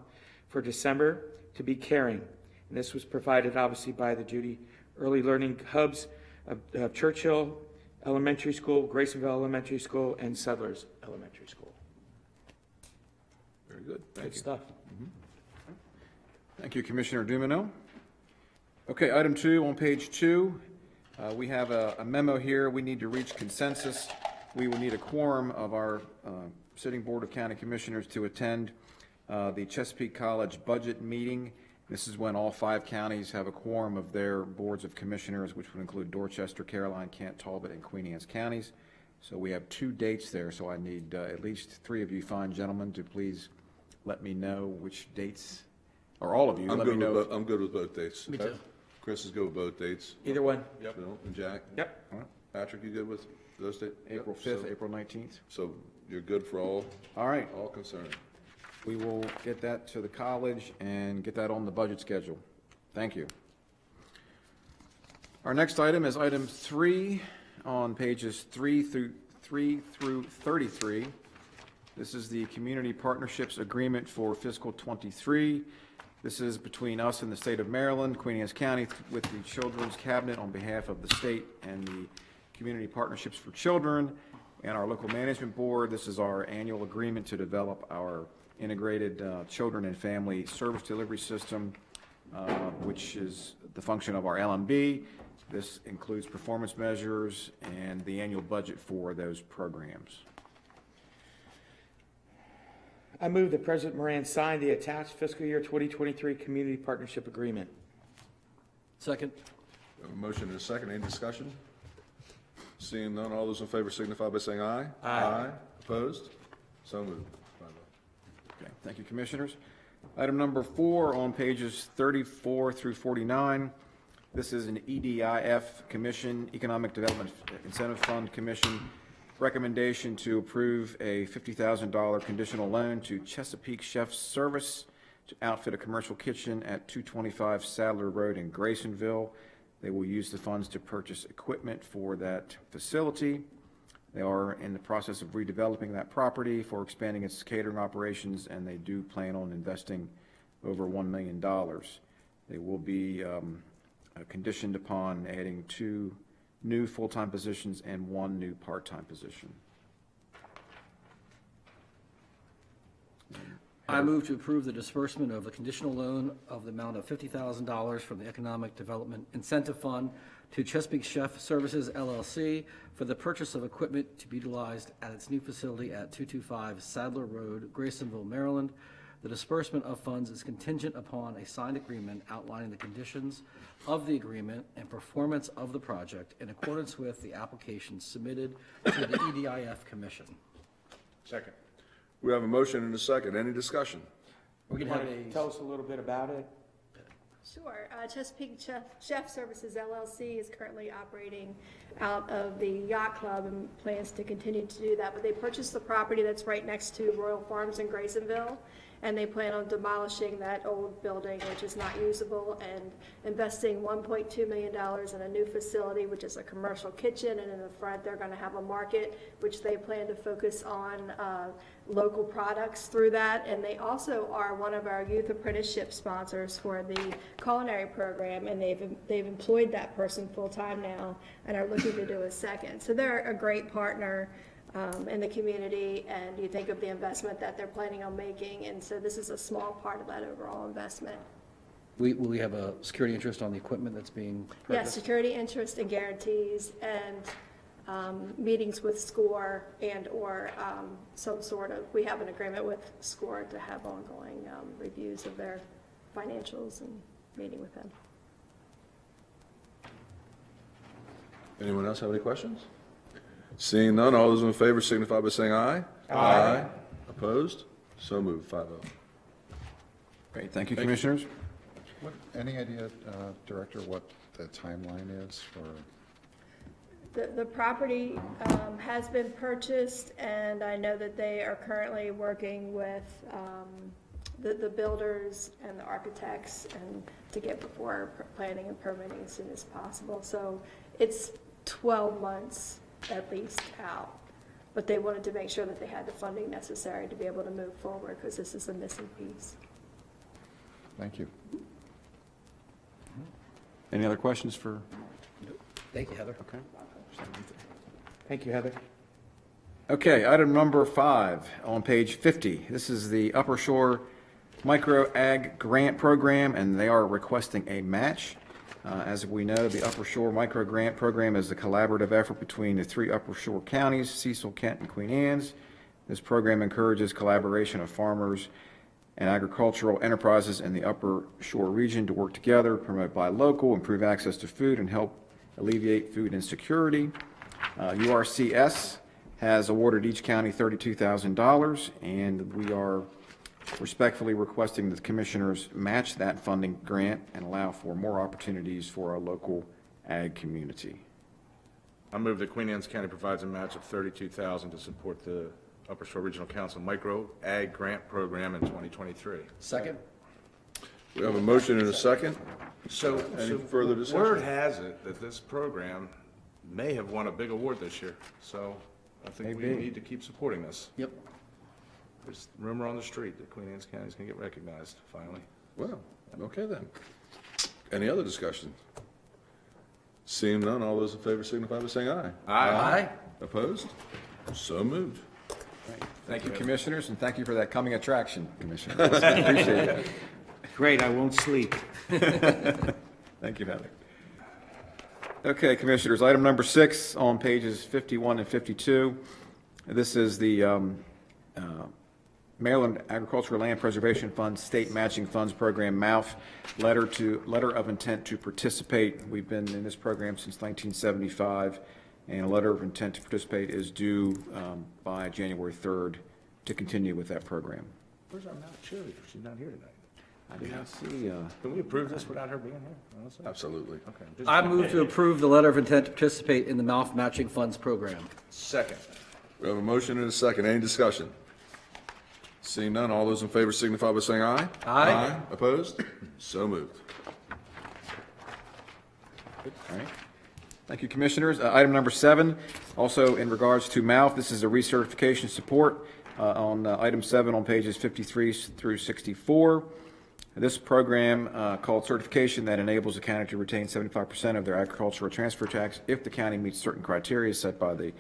for December to be caring. And this was provided, obviously, by the Judy Early Learning Hubs of Churchill Elementary School, Graysonville Elementary School, and Settlers Elementary School. Very good. Good Thank you. stuff. Thank you, Commissioner Dumino. Okay, item 2 on page 2. We have a memo here. We need to reach consensus. We will need a quorum of our sitting Board of County Commissioners to attend the Chesapeake College budget meeting This is when all 5 counties have a quorum of their boards of commissioners, which would include Dorchester, Caroline, Kent, Talbot, and Queen Anne's counties. So we have 2 dates there, so I need at least 3 of you fine gentlemen to please let me know which dates, or all of you, let me know. I'm good with both dates. Me too. Chris is good with both dates. Either one. Bill and Jack? Yep. All right. Patrick, you good with those dates? April Yep. 5th, April 19th. So you're good for all All right, concerned. we will get that to the college and get that on the budget schedule. Thank you. Our next item is item 3 on pages 3 through 33. This is the Community Partnerships Agreement for fiscal '23. This is between us and the state of Maryland, Queen Anne's County, with the Children's Cabinet on behalf of the state and the Community Partnerships for Children and our local management board. This is our annual agreement to develop our integrated children and family service delivery system, which is the function of our LMB. This includes performance measures and the annual budget for those programs. I move that President Moran sign the attached fiscal year 2023 Community Partnership Agreement. Second. We have a motion and a second. Any discussion? Seeing none, all those in favor signify by saying aye. Aye. Opposed? So moved. 5-0. Okay, thank you, Commissioners. Item number 4 on pages 34 through 49. This is an EDIF Commission, Economic Development Incentive Fund Commission, recommendation to approve a $50,000 conditional loan to Chesapeake Chef Service to outfit a commercial kitchen at 225 Sadler Road in Graysonville. They will use the funds to purchase equipment for that facility. They are in the process of redeveloping that property for expanding its catering operations, and they do plan on investing over $1 million. They will be conditioned upon adding 2 new full-time positions and 1 new part-time position. I move to approve the disbursement of a conditional loan of the amount of $50,000 from the Economic Development Incentive Fund to Chesapeake Chef Services LLC for the purchase of equipment to be utilized at its new facility at 225 Sadler Road, Graysonville, Maryland. The disbursement of funds is contingent upon a signed agreement outlining the conditions of the agreement and performance of the project in accordance with the application submitted to the EDIF Commission. Second. We have a motion and a second. Any discussion? We can have a. Tell us a little bit about it. Sure. Chesapeake Chef Services LLC is currently operating out of the Yacht Club and plans to continue to do that. But they purchased the property that's right next to Royal Farms in Graysonville, and they plan on demolishing that old building, which is not usable, and investing $1.2 million in a new facility, which is a commercial kitchen, and in the front they're going to have a market, which they plan to focus on local products through that. And they also are one of our youth apprenticeship sponsors for the culinary program, and they've employed that person full-time now and are looking to do a second. So they're a great partner in the community, and you think of the investment that they're planning on making, and so this is a small part of that overall investment. Will we have a security interest on the equipment that's being purchased? Yes, security interest and guarantees, and meetings with SCORE and/or some sort of, we have an agreement with SCORE to have ongoing reviews of their financials and meeting with them. Anyone else have any questions? Seeing none, all those in favor signify by saying aye. Aye. Opposed? So moved. 5-0. Great, thank you, Commissioners. Any idea, Director, what the timeline is for? The property has been purchased, and I know that they are currently working with the builders and the architects and to get before planning and permitting as soon as possible. So it's 12 months at least out, but they wanted to make sure that they had the funding necessary to be able to move forward, because this is a missing piece. Thank you. Any other questions for? Thank you, Heather. Okay. Thank you, Heather. Okay, item number 5 on page 50. This is the Upper Shore Micro Ag Grant Program, and they are requesting a match. As we know, the Upper Shore Micro Grant Program is a collaborative effort between the 3 Upper Shore counties, Cecil, Kent, and Queen Anne's. This program encourages collaboration of farmers and agricultural enterprises in the Upper Shore region to work together, promote buy local, improve access to food, and help alleviate food insecurity. URCS has awarded each county $32,000, and we are respectfully requesting that the commissioners match that funding grant and allow for more opportunities for our local ag community. I move that Queen Anne's County provides a match of $32,000 to support the Upper Shore Regional Council Micro Ag Grant Program in 2023. Second? We have a motion and a second. So, Any further discussion? Word has it that this program may have won a big award this year, so I think we Maybe. need to keep supporting this. Yep. There's rumor on the street that Queen Anne's County is going to get recognized, finally. Well, okay then. Any other discussion? Seeing none, all those in favor signify by saying aye. Aye. Opposed? So moved. Thank you, commissioners, and thank you for that coming attraction, Commissioner. Appreciate it. Great, I won't sleep. Thank you, Heather. Okay, Commissioners, item number 6 on pages 51 and 52. This is the Maryland Agricultural Land Preservation Fund State Matching Funds Program, MALF, letter of intent to participate. We've been in this program since 1975, and a letter of intent to participate is due by January 3rd to continue with that program. Where's our mouth cheerleader? She's not here tonight. I did not see, Can we approve this without her being here? Honestly? Absolutely. Okay. just- I move to approve the letter of intent to participate in the MALF Matching Funds Program. Second. We have a motion and a second. Any discussion? Seeing none, all those in favor signify by saying aye. Aye. Opposed? So moved. all right. Thank you, Commissioners. Item number 7, also in regards to MALF, this is a recertification support on item 7 on pages 53 through 64. This program called certification that enables the county to retain 75% of their agricultural transfer tax if the county meets certain criteria set by the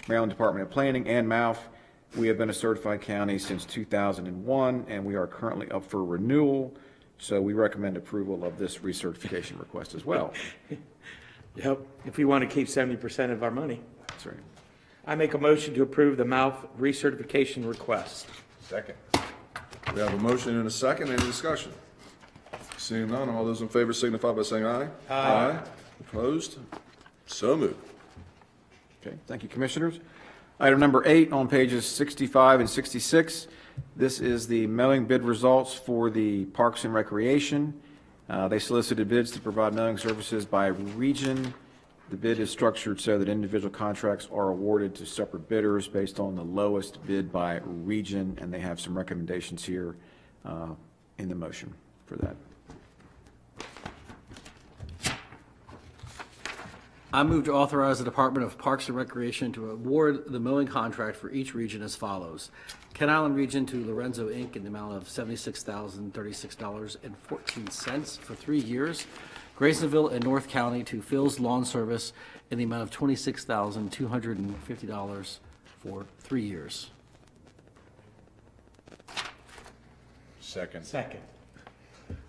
Maryland Department of Planning and MALF. We have been a certified county since 2001, and we are currently up for renewal, so we recommend approval of this recertification request as well. Yep, if we want to keep 70% of our money. That's right. I make a motion to approve the MALF recertification request. Second. We have a motion and a second. Any discussion? Seeing none, all those in favor signify by saying aye. Aye. Opposed? So moved. Okay, thank you, Commissioners. Item number 8 on pages 65 and 66. This is the mowing bid results for the Parks and Recreation. They solicited bids to provide mowing services by region. The bid is structured so that individual contracts are awarded to separate bidders based on the lowest bid by region, and they have some recommendations here in the motion for that. I move to authorize the Department of Parks and Recreation to award the mowing contract for each region as follows. Kent Island Region to Lorenzo Inc. in the amount of $76,036.14 for 3 years. Graysonville and North County to Phil's Lawn Service in the amount of $26,250 for 3 years. Second. Second.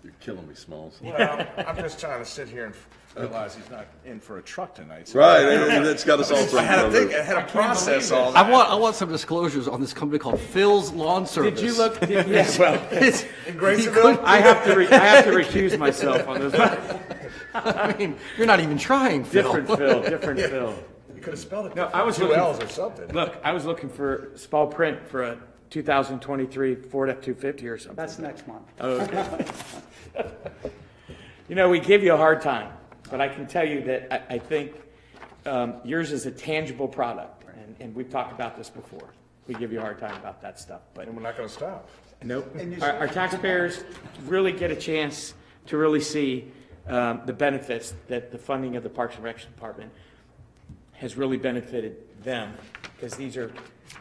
You're killing me, Smalls. Well, I'm just trying to sit here and realize he's not in for a truck tonight. so- Right, that's got us all I had to think, thrown. I had to process all that. I want some disclosures on this company called Phil's Lawn Service. Did you look? Yes, well, In Graysonville? I have to recuse myself on those. I mean, you're not even trying, Phil. Different Phil. You could have spelled it. No, I was two looking- L's or something. Look, I was looking for small print for a 2023 Ford F-250 or something. That's next month. Okay. You know, we give you a hard time, but I can tell you that I think yours is a tangible product, and we've talked about this before. We give you a hard time about that stuff, but And we're not going to stop. nope. Our taxpayers really get a chance to really see the benefits that the funding of the Parks and Rec Department has really benefited them, because these are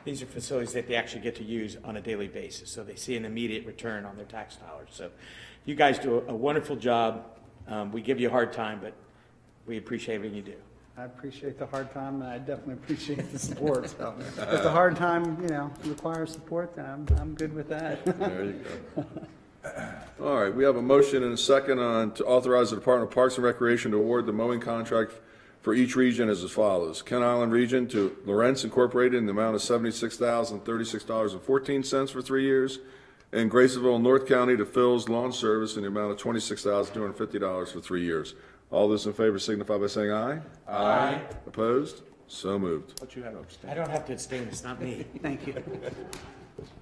facilities that they actually get to use on a daily basis, so they see an immediate return on their tax dollars. So you guys do a wonderful job. We give you a hard time, but we appreciate everything you do. I appreciate the hard time, and I definitely appreciate the support. So if the hard time, requires support, then I'm good with that. There you go. All right, we have a motion and a second to authorize the Department of Parks and Recreation to award the mowing contract for each region as follows. Kent Island Region to Lawrence Incorporated in the amount of $76,036.14 for 3 years. and Graceville, North County to Phil's Lawn Service in the amount of $26,250 for 3 years. All those in favor signify by saying aye. Aye. Opposed? So moved. What you had upstairs? I don't have to abstain, it's not me. Thank you.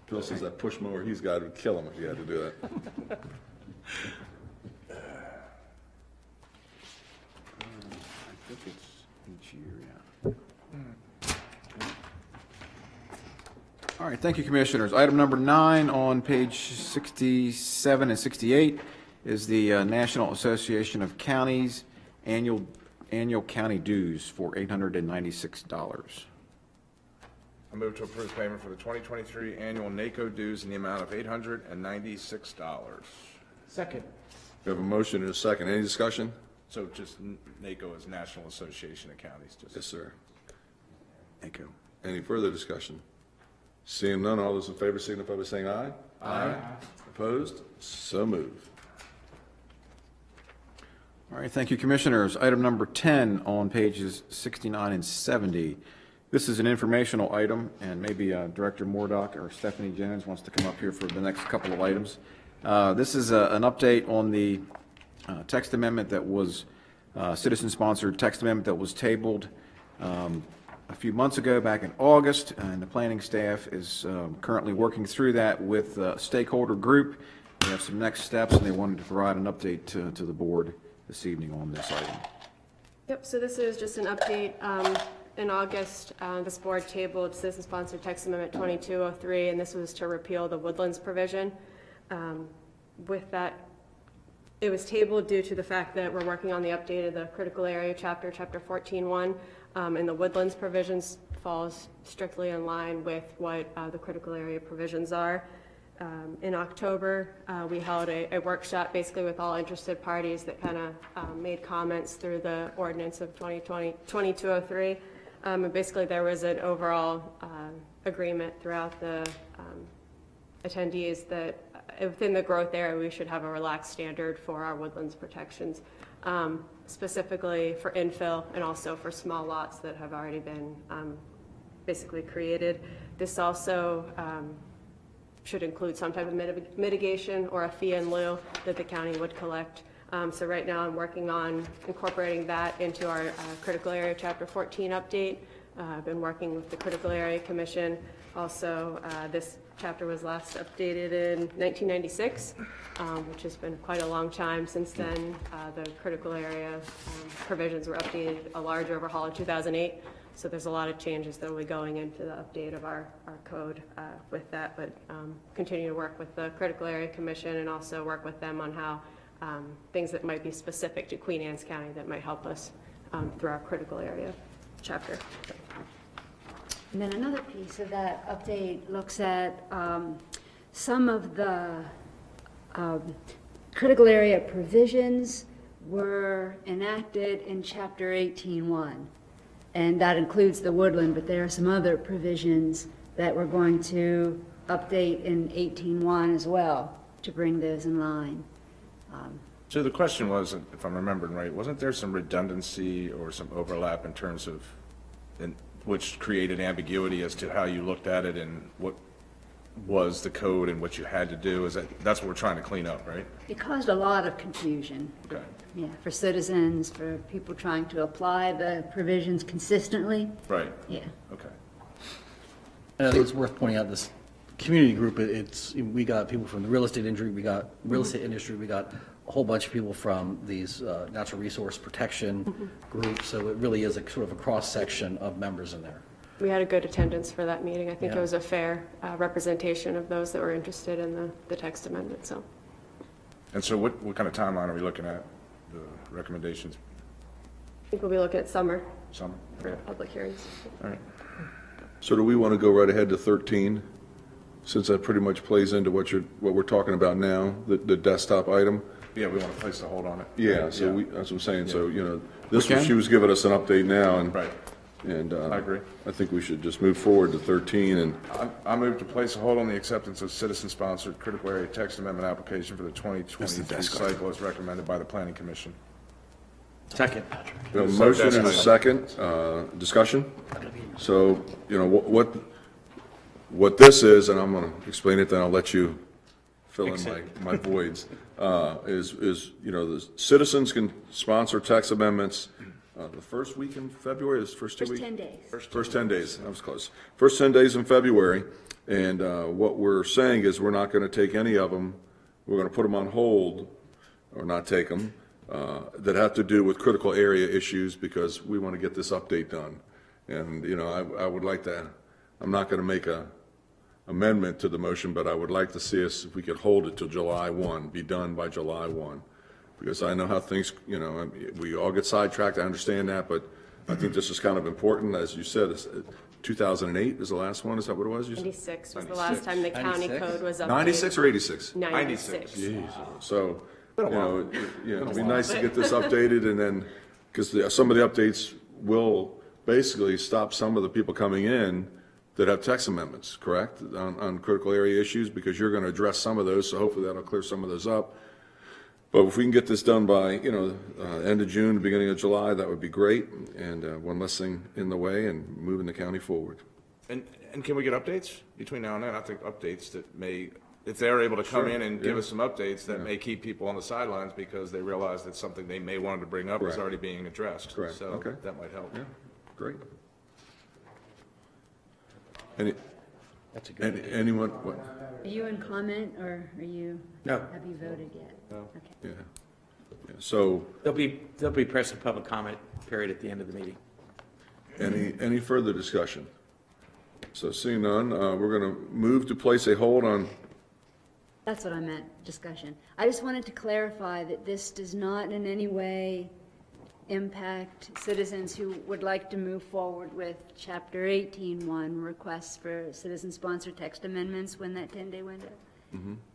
Phil says that push mower he's got would kill him if he had to do that. I think it's each year, yeah. All right, thank you, Commissioners. Item number 9 on page 67 and 68 is the National Association of Counties annual county dues for $896. I move to approve payment for the 2023 annual NACO dues in the amount of $896. Second. We have a motion and a second. Any discussion? So just NACO is National Association of Counties. Just Yes, sir. Thank you. Any further discussion? Seeing none, all those in favor signify by saying aye. Aye. Opposed? So moved. All right, thank you, Commissioners. Item number 10 on pages 69 and 70. This is an informational item, and maybe Director Mordock or Stephanie Jones wants to come up here for the next couple of items. This is an update on the text amendment that was, citizen-sponsored text amendment that was tabled a few months ago, back in August, and the planning staff is currently working through that with a stakeholder group. They have some next steps, and they wanted to provide an update to the board this evening on this item. Yep, so this is just an update. In August, this board tabled citizen-sponsored text amendment 2203, and this was to repeal the woodlands provision. With that, it was tabled due to the fact that we're working on the update of the critical area chapter 14.1, and the woodlands provisions falls strictly in line with what the critical area provisions are. In October, we held a workshop basically with all interested parties that kind of made comments through the ordinance of 2203. And basically there was an overall agreement throughout the attendees that within the growth area we should have a relaxed standard for our woodlands protections, specifically for infill and also for small lots that have already been basically created. This also should include some type of mitigation or a fee in lieu that the county would collect. So right now I'm working on incorporating that into our critical area chapter 14 update. I've been working with the Critical Area Commission. Also, this chapter was last updated in 1996, which has been quite a long time since then. The critical area provisions were updated, a large overhaul in 2008. So there's a lot of changes that will be going into the update of our code with that, but continue to work with the Critical Area Commission and also work with them on how things that might be specific to Queen Anne's County that might help us through our critical area chapter. And then another piece of that update looks at some of the critical area provisions were enacted in Chapter 18.1. And that includes the woodland, but there are some other provisions that we're going to update in 18.1 as well to bring those in line. So the question was, if I'm remembering right, wasn't there some redundancy or some overlap in terms of, which created ambiguity as to how you looked at it and what was the code and what you had to do? That's what we're trying to clean up, right? It caused a lot of confusion. Okay. Yeah, for citizens, for people trying to apply the provisions consistently. Right. Yeah. Okay. And I think it's worth pointing out this community group, we got people from the real estate industry, we got a whole bunch of people from these natural resource protection groups, so it really is a sort of a cross-section of members in there. We had a good attendance for that meeting. I think Yeah. it was a fair representation of those that were interested in the text amendment, so. And so what kind of timeline are we looking at, the recommendations? I think we'll be looking at summer Summer? for public hearings. All right. So do we want to go right ahead to 13, since that pretty much plays into what we're talking about now, the desktop item? Yeah, we want to place the hold on it. Yeah, so that's what I'm saying, so, this We was, can. she was giving us an update now, and. Right. And. I agree. I think we should just move forward to 13, and. I move to place a hold on the acceptance of citizen-sponsored critical area text amendment application for the 2023 cycle as recommended by the Planning Commission. Second. We have a motion and a second, discussion. So, what this is, and I'm gonna explain it, then I'll let you fill in my voids, is, you know, the citizens can sponsor text amendments the first week in February, is first 2 weeks? First 10 days. First 10 days, that was close. First 10 days in February, and what we're saying is we're not going to take any of them. We're going to put them on hold, or not take them, that have to do with critical area issues, because we want to get this update done. And, you know, I would like to, I'm not going to make a amendment to the motion, but I would like to see us, if we could hold it till July 1, be done by July 1. Because I know how things, you know, we all get sidetracked, I understand that, but I think this is kind of important. As you said, 2008 is the last one, is that what it was? 96 was the last time the county code was updated. 96 or 86? 96. Jesus. So, you know, it'd be nice to get this updated, and then, because some of the updates will basically stop some of the people coming in that have text amendments, correct, on critical area issues, because you're going to address some of those, so hopefully that'll clear some of those up. But if we can get this done by, you know, end of June, beginning of July, that would be great, and one less thing in the way and moving the county forward. And can we get updates between now and then? I think updates that may, if they're able to come in and give us some updates, that may keep people on the sidelines because they realize that something they may want to bring up is already being addressed. Correct. So Okay. that might help. Yeah, great. That's a good idea. Anyone, what? Are you in comment, or are you? No. Have you voted yet? No. Okay. Yeah. So, There'll be press and public comment period at the end of the meeting. any further discussion? So seeing none, we're going to move to place a hold on, That's what I meant, discussion. I just wanted to clarify that this does not in any way impact citizens who would like to move forward with Chapter 18.1 requests for citizen-sponsored text amendments when that 10-day window.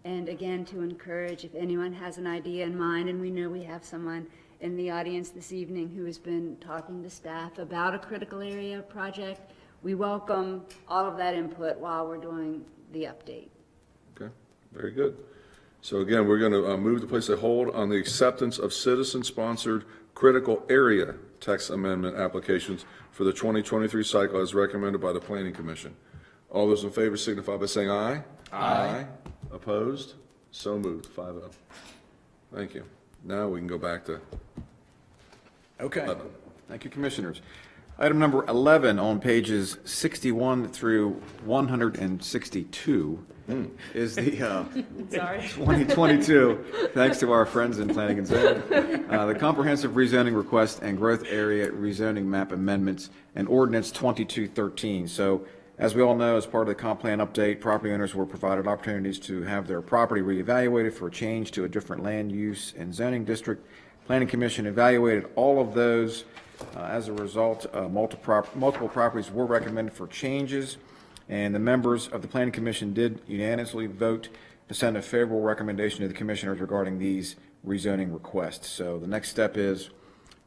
And again, to encourage, if anyone has an idea in mind, and we know we have someone in the audience this evening who has been talking to staff about a critical area project, we welcome all of that input while we're doing the update. okay, very good. So again, we're going to move to place a hold on the acceptance of citizen-sponsored critical area text amendment applications for the 2023 cycle as recommended by the Planning Commission. All those in favor signify by saying aye. Aye. Opposed? So moved, 5-0. Thank you. Now we can go back to Okay. 11. Thank you, Commissioners. Item number 11 on pages 61 through 162 is the Sorry. 2022, thanks to our friends in Planning and Zoning, the comprehensive rezoning request and growth area rezoning map amendments and ordinance 2213. So as we all know, as part of the comp plan update, property owners were provided opportunities to have their property reevaluated for a change to a different land use and zoning district. Planning Commission evaluated all of those. As a result, multiple properties were recommended for changes, and the members of the Planning Commission did unanimously vote to send a favorable recommendation to the commissioners regarding these rezoning requests. So the next step is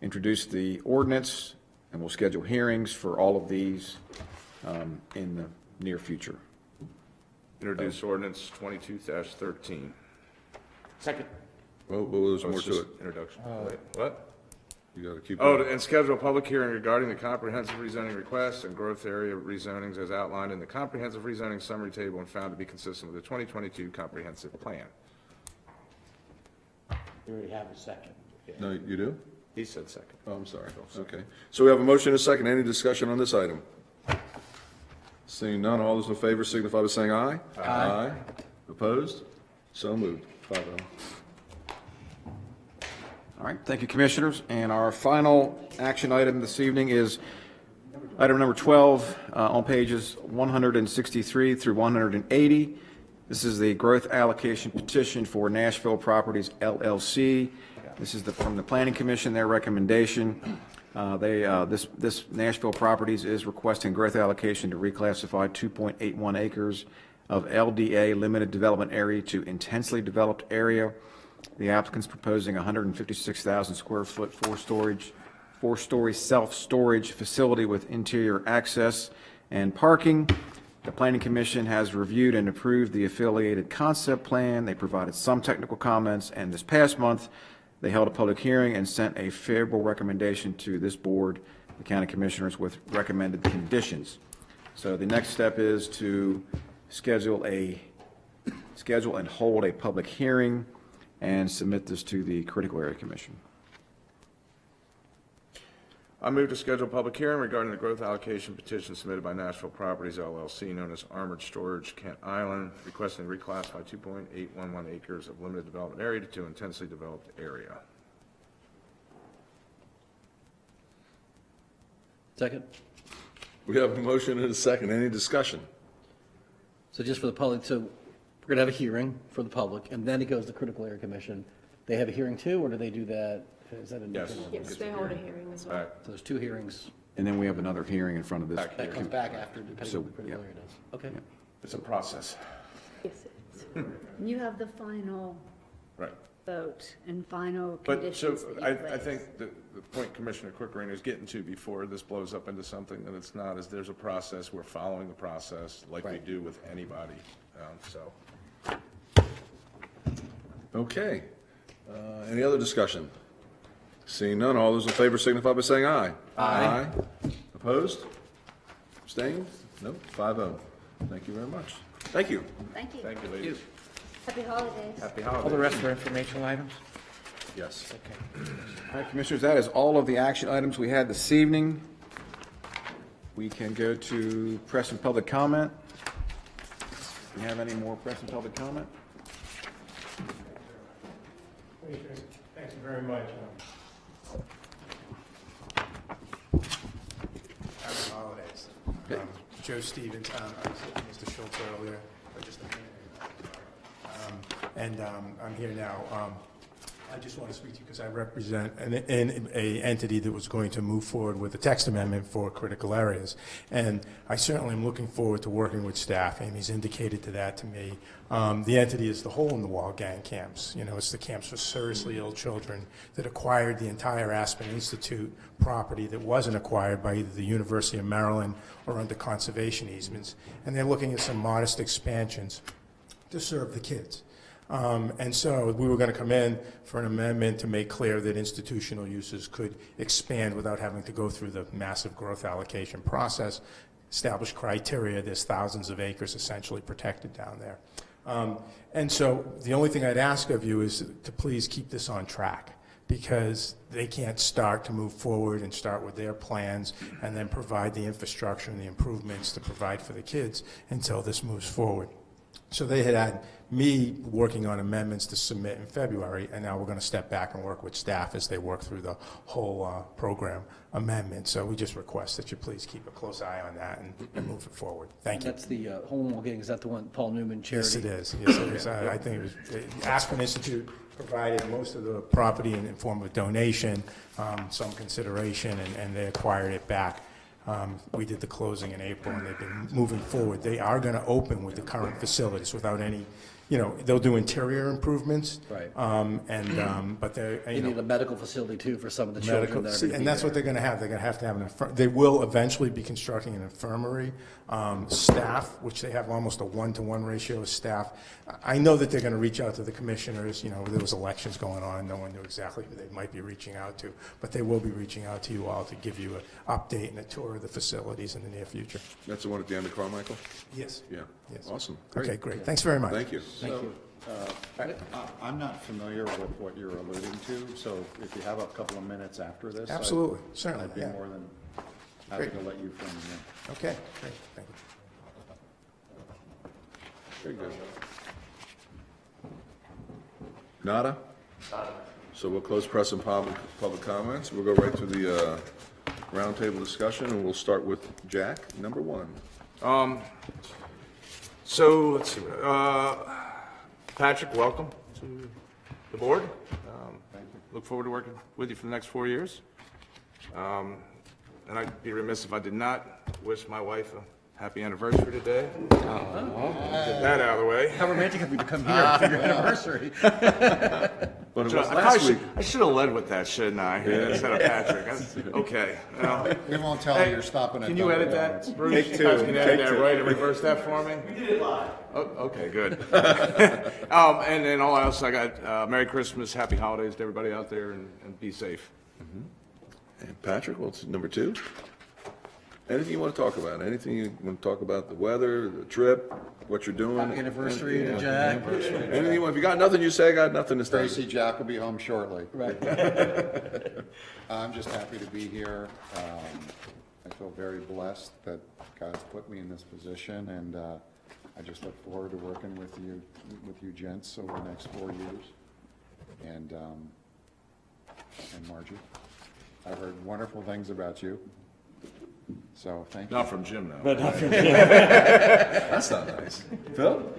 introduce the ordinance, and we'll schedule hearings for all of these in the near future. Introduce ordinance 22-13. Second. Well, there's Oh, more it's to just it. introduction. Wait, what? You got to keep. Oh, going. and schedule a public hearing regarding the comprehensive rezoning requests and growth area rezonings as outlined in the comprehensive rezoning summary table and found to be consistent with the 2022 comprehensive plan. You already have a second. No, you do? He said second. Oh, I'm sorry. Okay. So we have a motion and a second. Any discussion on this item? Seeing none, all those in favor signify by saying aye. Aye. Opposed? So moved. 5-0. All right, thank you, Commissioners. And our final action item this evening is item number 12 on pages 163 through 180. This is the growth allocation petition for Nashville Properties LLC. This is from the Planning Commission, their recommendation. This Nashville Properties is requesting growth allocation to reclassify 2.81 acres of LDA limited development area to intensely developed area. The applicant's proposing 156,000 square foot four-story self-storage facility with interior access and parking. The Planning Commission has reviewed and approved the affiliated concept plan. They provided some technical comments, and this past month, they held a public hearing and sent a favorable recommendation to this board, the County Commissioners, with recommended conditions. So the next step is to schedule a schedule and hold a public hearing and submit this to the Critical Area Commission. I move to schedule a public hearing regarding the growth allocation petition submitted by Nashville Properties LLC, known as Armored Storage Kent Island, requesting to reclassify 2.811 acres of limited development area to intensely developed area. Second? We have a motion and a second. Any discussion? So just for the public, so we're going to have a hearing for the public, and then it goes to Critical Area Commission. They have a hearing too, or do they do that? Is that a? Yes. Yes, they hold a hearing as All well. right. So there's 2 hearings. And then we have another hearing in front of this. That comes back after, depending So, on what the Critical yeah. Area does. Okay. It's a process. Yes, it is. You have the final Right. vote and final But, so, conditions that you I place. think the point Commissioner Quickering is getting to before this blows up into something that it's not, is there's a process, we're following the process like we Right. do with anybody, so. Okay. Any other discussion? Seeing none, all those in favor signify by saying aye. Aye. Opposed? Abstained? No, 5-0. Thank you very much. Thank you. Thank you. Thank you, ladies. Happy holidays. Happy All the holidays. rest are informational items? Yes. All right, Commissioners, that is all of the action items we had this evening. We can go to press and public comment. Do you have any more press and public comment? Thank you very much. Happy holidays. Joe Stevens, I was with Mr. Schultz earlier, or just a minute ago. I'm here now. I just want to speak to you because I represent an entity that was going to move forward with a text amendment for critical areas. And I certainly am looking forward to working with staff. Amy's indicated that to me. The entity is the hole-in-the-wall gang camps. You know, it's the camps for seriously ill children that acquired the entire Aspen Institute property that wasn't acquired by either the University of Maryland or under conservation easements. And they're looking at some modest expansions to serve the kids. And so we were going to come in for an amendment to make clear that institutional uses could expand without having to go through the massive growth allocation process, establish criteria. There's thousands of acres essentially protected down there. And so the only thing I'd ask of you is to please keep this on track, because they can't start to move forward and start with their plans and then provide the infrastructure and the improvements to provide for the kids until this moves forward. So they had me working on amendments to submit in February, and now we're going to step back and work with staff as they work through the whole program amendment. So we just request that you please keep a close eye on that and move it forward. Thank you. That's the home gang, is that the one, Paul Newman charity? Yes, it is. Yes, it is. I think it was, the Aspen Institute provided most of the property in form of donation, some consideration, and they acquired it back. We did the closing in April, and they've been moving forward. They are going to open with the current facilities without any, you know, they'll do interior improvements. Right. But they're, You need a medical facility too for some of the children that are going to be and that's there. what they're going to have. They're going to have they will eventually be constructing an infirmary. Staff, which they have almost a 1-to-1 ratio of staff. I know that they're going to reach out to the commissioners. You know, there was elections going on. No one knew exactly who they might be reaching out to, but they will be reaching out to you all to give you an update and a tour of the facilities in the near future. That's the one at the end of Carmichael? Yes. Yeah. Yes. Awesome. Okay, great. Thanks very much. Thank you. I'm not familiar with what you're alluding to, so if you have a couple of minutes after this. Absolutely, certainly, I'd be yeah. more than happy Great. to let you fill me in. Okay, great. Thank you. Very good. Nada? So we'll close press and public comments. We'll go right to the roundtable discussion, and we'll start with Jack, number 1. So, let's see, Patrick, welcome to the board. Look forward to working with you for the next 4 years. And I'd be remiss if I did not wish my wife a happy anniversary today. Get that out of the way. How romantic of you to come here for your anniversary. But it was last week. I should have led with that, shouldn't I? Instead of Patrick. Okay. Well, We won't tell you you're stopping at can you edit Dunkin' that, Donuts. Bruce? Take 2. You can edit Take that 2. right and reverse that for me? We did it live. Oh, okay, good. And then all else, I got Merry Christmas, Happy Holidays to everybody out there, and be safe. And Patrick, what's number 2? Anything you want to talk about? Anything you want to talk about, the weather, the trip, what you're doing? Anniversary, Yeah. Jack. Anything you want, if you got nothing you say, I got nothing to say. Tracy, Jack will be home shortly. Right. I'm just happy to be here. I feel very blessed that God's put me in this position, and I just look forward to working with you gents over the next 4 years. And Margie, I've heard wonderful things about you. So thank you. Not from Jim, now. But not from That's not nice. Phil?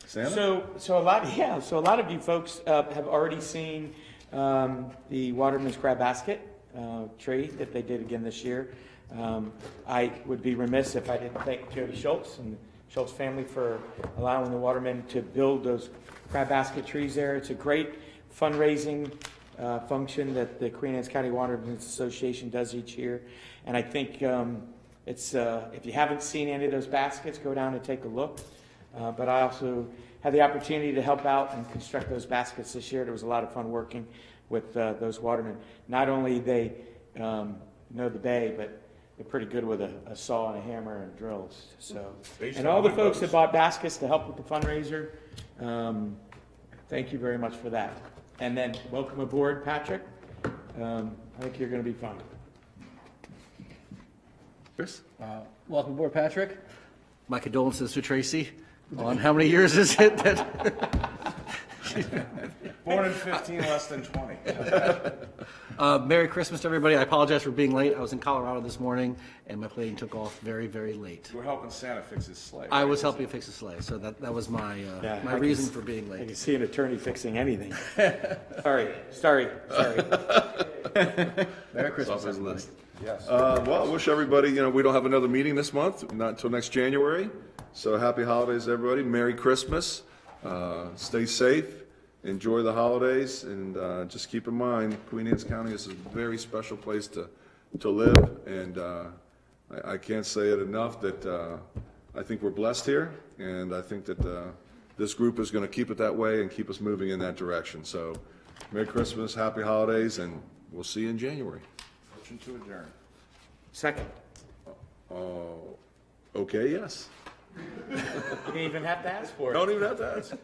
Santa? So a lot of you folks have already seen the Waterman's Crab Basket tree that they did again this year. I would be remiss if I didn't thank Jody Schultz and the Schultz family for allowing the Watermen to build those crab basket trees there. It's a great fundraising function that the Queen Anne's County Watermen's Association does each year. And I think it's if you haven't seen any of those baskets, go down and take a look. But I also had the opportunity to help out and construct those baskets this year. There was a lot of fun working with those watermen. Not only they know the bay, but they're pretty good with a saw and a hammer and drills. So, and all the folks that bought baskets to help with the fundraiser, thank you very much for that. And then welcome aboard, Patrick. I think you're going to be fun. Chris? Welcome aboard, Patrick. My condolences to Tracy on how many years is it that? Born in 15, less than 20. Merry Christmas to everybody. I apologize for being late. I was in Colorado this morning, and my plane took off very, very late. We're helping Santa fix his sleigh. I was helping fix the sleigh, so that was my my reason for being I late. can see an attorney fixing anything. Sorry. Merry Christmas, Off his everybody. list. Yes. Well, I wish everybody, we don't have another meeting this month, not until next January. So happy holidays, everybody. Merry Christmas. Stay safe. Enjoy the holidays. And just keep in mind, Queen Anne's County is a very special place to live. And I can't say it enough that I think we're blessed here. And I think that this group is going to keep it that way and keep us moving in that direction. So Merry Christmas, happy holidays, and we'll see you in January. Motion to adjourn. Second. Okay, yes. You didn't even have to ask for it. Don't even have to ask.